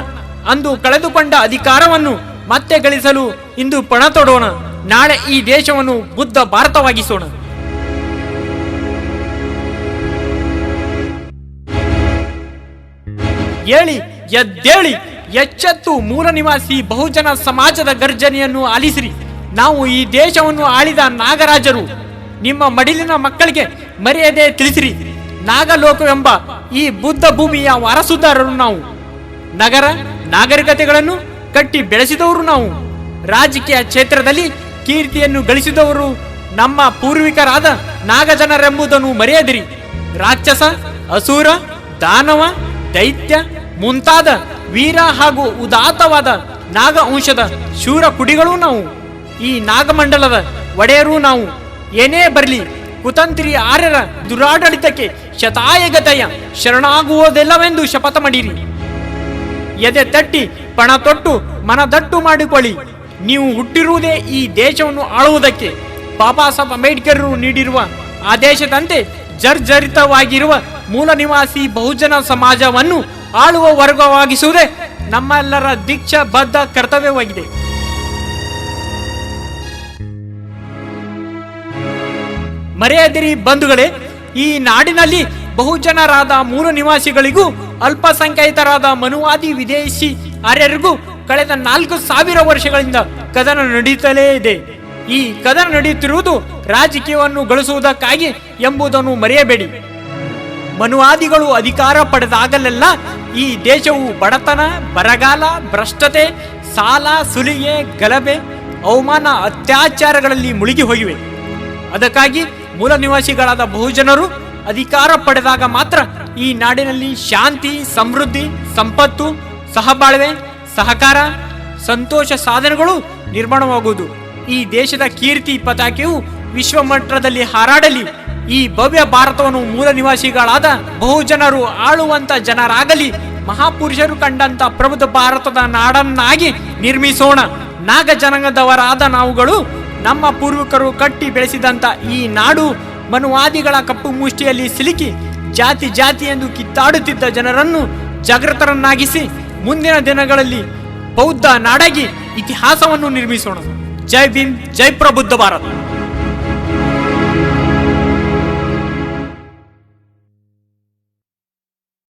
ಅಂದು ಕಳೆದುಕೊಂಡ ಅಧಿಕಾರವನ್ನು ಮತ್ತೆ ಗಳಿಸಲು ಇಂದು ಪಣ ತೊಡೋಣ. ನಾಳೆ ಈ ದೇಶವನ್ನು ಬುದ್ಧ ಭಾರತವಾಗಿಸೋಣ. ಹೇಳಿ, ಎದ್ದೇಳಿ, ಎಚ್ಚೆತ್ತು ಮೂಲ ನಿವಾಸಿ ಬಹುಜನ ಸಮಾಜದ ಗರ್ಜನೆಯನ್ನು ಆಲಿಸಿರಿ. ನಾವು ಈ ದೇಶವನ್ನು ಆಳಿದ ನಾಗರಾಜರು. ನಿಮ್ಮ ಮಡಿಲಿನ ಮಕ್ಕಳಿಗೆ ಮರ್ಯಾದೆ ತಿಳಿಸಿರಿ. ನಾಗಲೋಕವೆಂಬ ಈ ಬುದ್ಧ ಭೂಮಿಯ ವಾರಸುದಾರರು ನಾವು. ನಗರ ನಾಗರಿಕತೆಗಳನ್ನು ಕಟ್ಟಿ ಬೆಳೆಸಿದವರು ನಾವು. ರಾಜಕೀಯ ಕ್ಷೇತ್ರದಲ್ಲಿ ಕೀರ್ತಿಯನ್ನು ಗಳಿಸಿದವರು ನಮ್ಮ ಪೂರ್ವಿಕರಾದ ನಾಗಜನರೆಂಬುದನ್ನು ಮರೆಯದಿರಿ. ರಾಕ್ಷಸ, ಅಸುರ, ದಾನವ, ದೈತ್ಯ ಮುಂತಾದ ವೀರ ಹಾಗೂ ಉದಾತ್ತವಾದ ನಾಗ ವಂಶದ ಶೂರ ಕುಡಿಗಳೂ ನಾವು. ಈ ನಾಗಮಂಡಲದ ಒಡೆಯರೂ ನಾವು. ಏನೇ ಬರಲಿ, ಕುತಂತ್ರಿ ಆರ್ಯರ ದುರಾಡಳಿತಕ್ಕೆ ಶತಾಯಗತಯ ಶರಣಾಗುವುದಿಲ್ಲವೆಂದು ಶಪಥ ಮಾಡಿರಿ. ಎದೆ ತಟ್ಟಿ ಪಣ ತೊಟ್ಟು ಮನದಟ್ಟು ಮಾಡಿಕೊಳ್ಳಿ. ನೀವು ಹುಟ್ಟಿರುವುದೇ ಈ ದೇಶವನ್ನು ಆಳುವುದಕ್ಕೆ. ಬಾಬಾ ಸಾಹೇಬ್ ಅಂಬೇಡ್ಕರ್ ನೀಡಿರುವ ಆದೇಶದಂತೆ ಜರ್ಜರಿತವಾಗಿರುವ ಮೂಲ ನಿವಾಸಿ ಬಹುಜನ ಸಮಾಜವನ್ನು ಆಳುವ ವರ್ಗವಾಗಿಸುವುದೇ ನಮ್ಮೆಲ್ಲರ ದೀಕ್ಷಾ ಬದ್ಧ ಕರ್ತವ್ಯವಾಗಿದೆ. ಮರೆಯದಿರಿ ಬಂಧುಗಳೇ, ಈ ನಾಡಿನಲ್ಲಿ ಬಹುಜನರಾದ ಮೂಲ ನಿವಾಸಿಗಳಿಗೂ ಅಲ್ಪಸಂಖ್ಯಾತರಾದ ಮನುವಾದಿ ವಿದೇಶಿ ಆರ್ಯರಿಗೂ ಕಳೆದ 4,000 ವರ್ಷಗಳಿಂದ ಕದನ ನಡೆಯುತ್ತಲೇ ಇದೆ. ಈ ಕದನ ನಡೆಯುತ್ತಿರುವುದು ರಾಜಕೀಯವನ್ನು ಗಳಿಸುವುದಕ್ಕಾಗಿ ಎಂಬುದನ್ನು ಮರೆಯಬೇಡಿ. ಮನುವಾದಿಗಳು ಅಧಿಕಾರ ಪಡೆದಾಗಲೆಲ್ಲ ಈ ದೇಶವು ಬಡತನ, ಬರಗಾಲ, ಭ್ರಷ್ಟತೆ, ಸಾಲ, ಸುಲಿಗೆ, ಗಲಭೆ, ಅವಮಾನ, ಅತ್ಯಾಚಾರಗಳಲ್ಲಿ ಮುಳುಗಿ ಹೋಗಿವೆ. ಅದಕ್ಕಾಗಿ ಮೂಲ ನಿವಾಸಿಗಳಾದ ಬಹುಜನರು ಅಧಿಕಾರ ಪಡೆದಾಗ ಮಾತ್ರ ಈ ನಾಡಿನಲ್ಲಿ ಶಾಂತಿ, ಸಮೃದ್ಧಿ, ಸಂಪತ್ತು, ಸಹಬಾಳ್ವೆ, ಸಹಕಾರ, ಸಂತೋಷ ಸಾಧನೆಗಳು ನಿರ್ಮಾಣವಾಗುವುದು. ಈ ದೇಶದ ಕೀರ್ತಿ ಪತಾಕೆಯು ವಿಶ್ವ ಮಟ್ಟದಲ್ಲಿ ಹಾರಾಡಲಿ. ಈ ಭವ್ಯ ಭಾರತವನ್ನು ಮೂಲ ನಿವಾಸಿಗಳಾದ ಬಹುಜನರು ಆಳುವಂತ ಜನರಾಗಲಿ. ಮಹಾಪುರುಷರು ಕಂಡಂತ ಪ್ರಬುದ್ಧ ಭಾರತದ ನಾಡನ್ನಾಗಿ ನಿರ್ಮಿಸೋಣ. ನಾಗ ಜನಾಂಗದವರಾದ ನಾವುಗಳು ನಮ್ಮ ಪೂರ್ವಿಕರು ಕಟ್ಟಿ ಬೆಳೆಸಿದಂತ ಈ ನಾಡು ಮನುವಾದಿಗಳ ಕಪ್ಪು ಮುಷ್ಟಿಯಲ್ಲಿ ಸಿಲುಕಿ ಜಾತಿ ಜಾತಿ ಎಂದು ಕಿತ್ತಾಡುತ್ತಿದ್ದ ಜನರನ್ನು ಜಾಗೃತರನ್ನಾಗಿಸಿ ಮುಂದಿನ ದಿನಗಳಲ್ಲಿ ಬೌದ್ಧ ನಾಡಾಗಿ ಇತಿಹಾಸವನ್ನು ನಿರ್ಮಿಸೋಣ. ಜೈ ಭೀಮ್, ಜೈ ಪ್ರಬುದ್ಧ ಭಾರತ.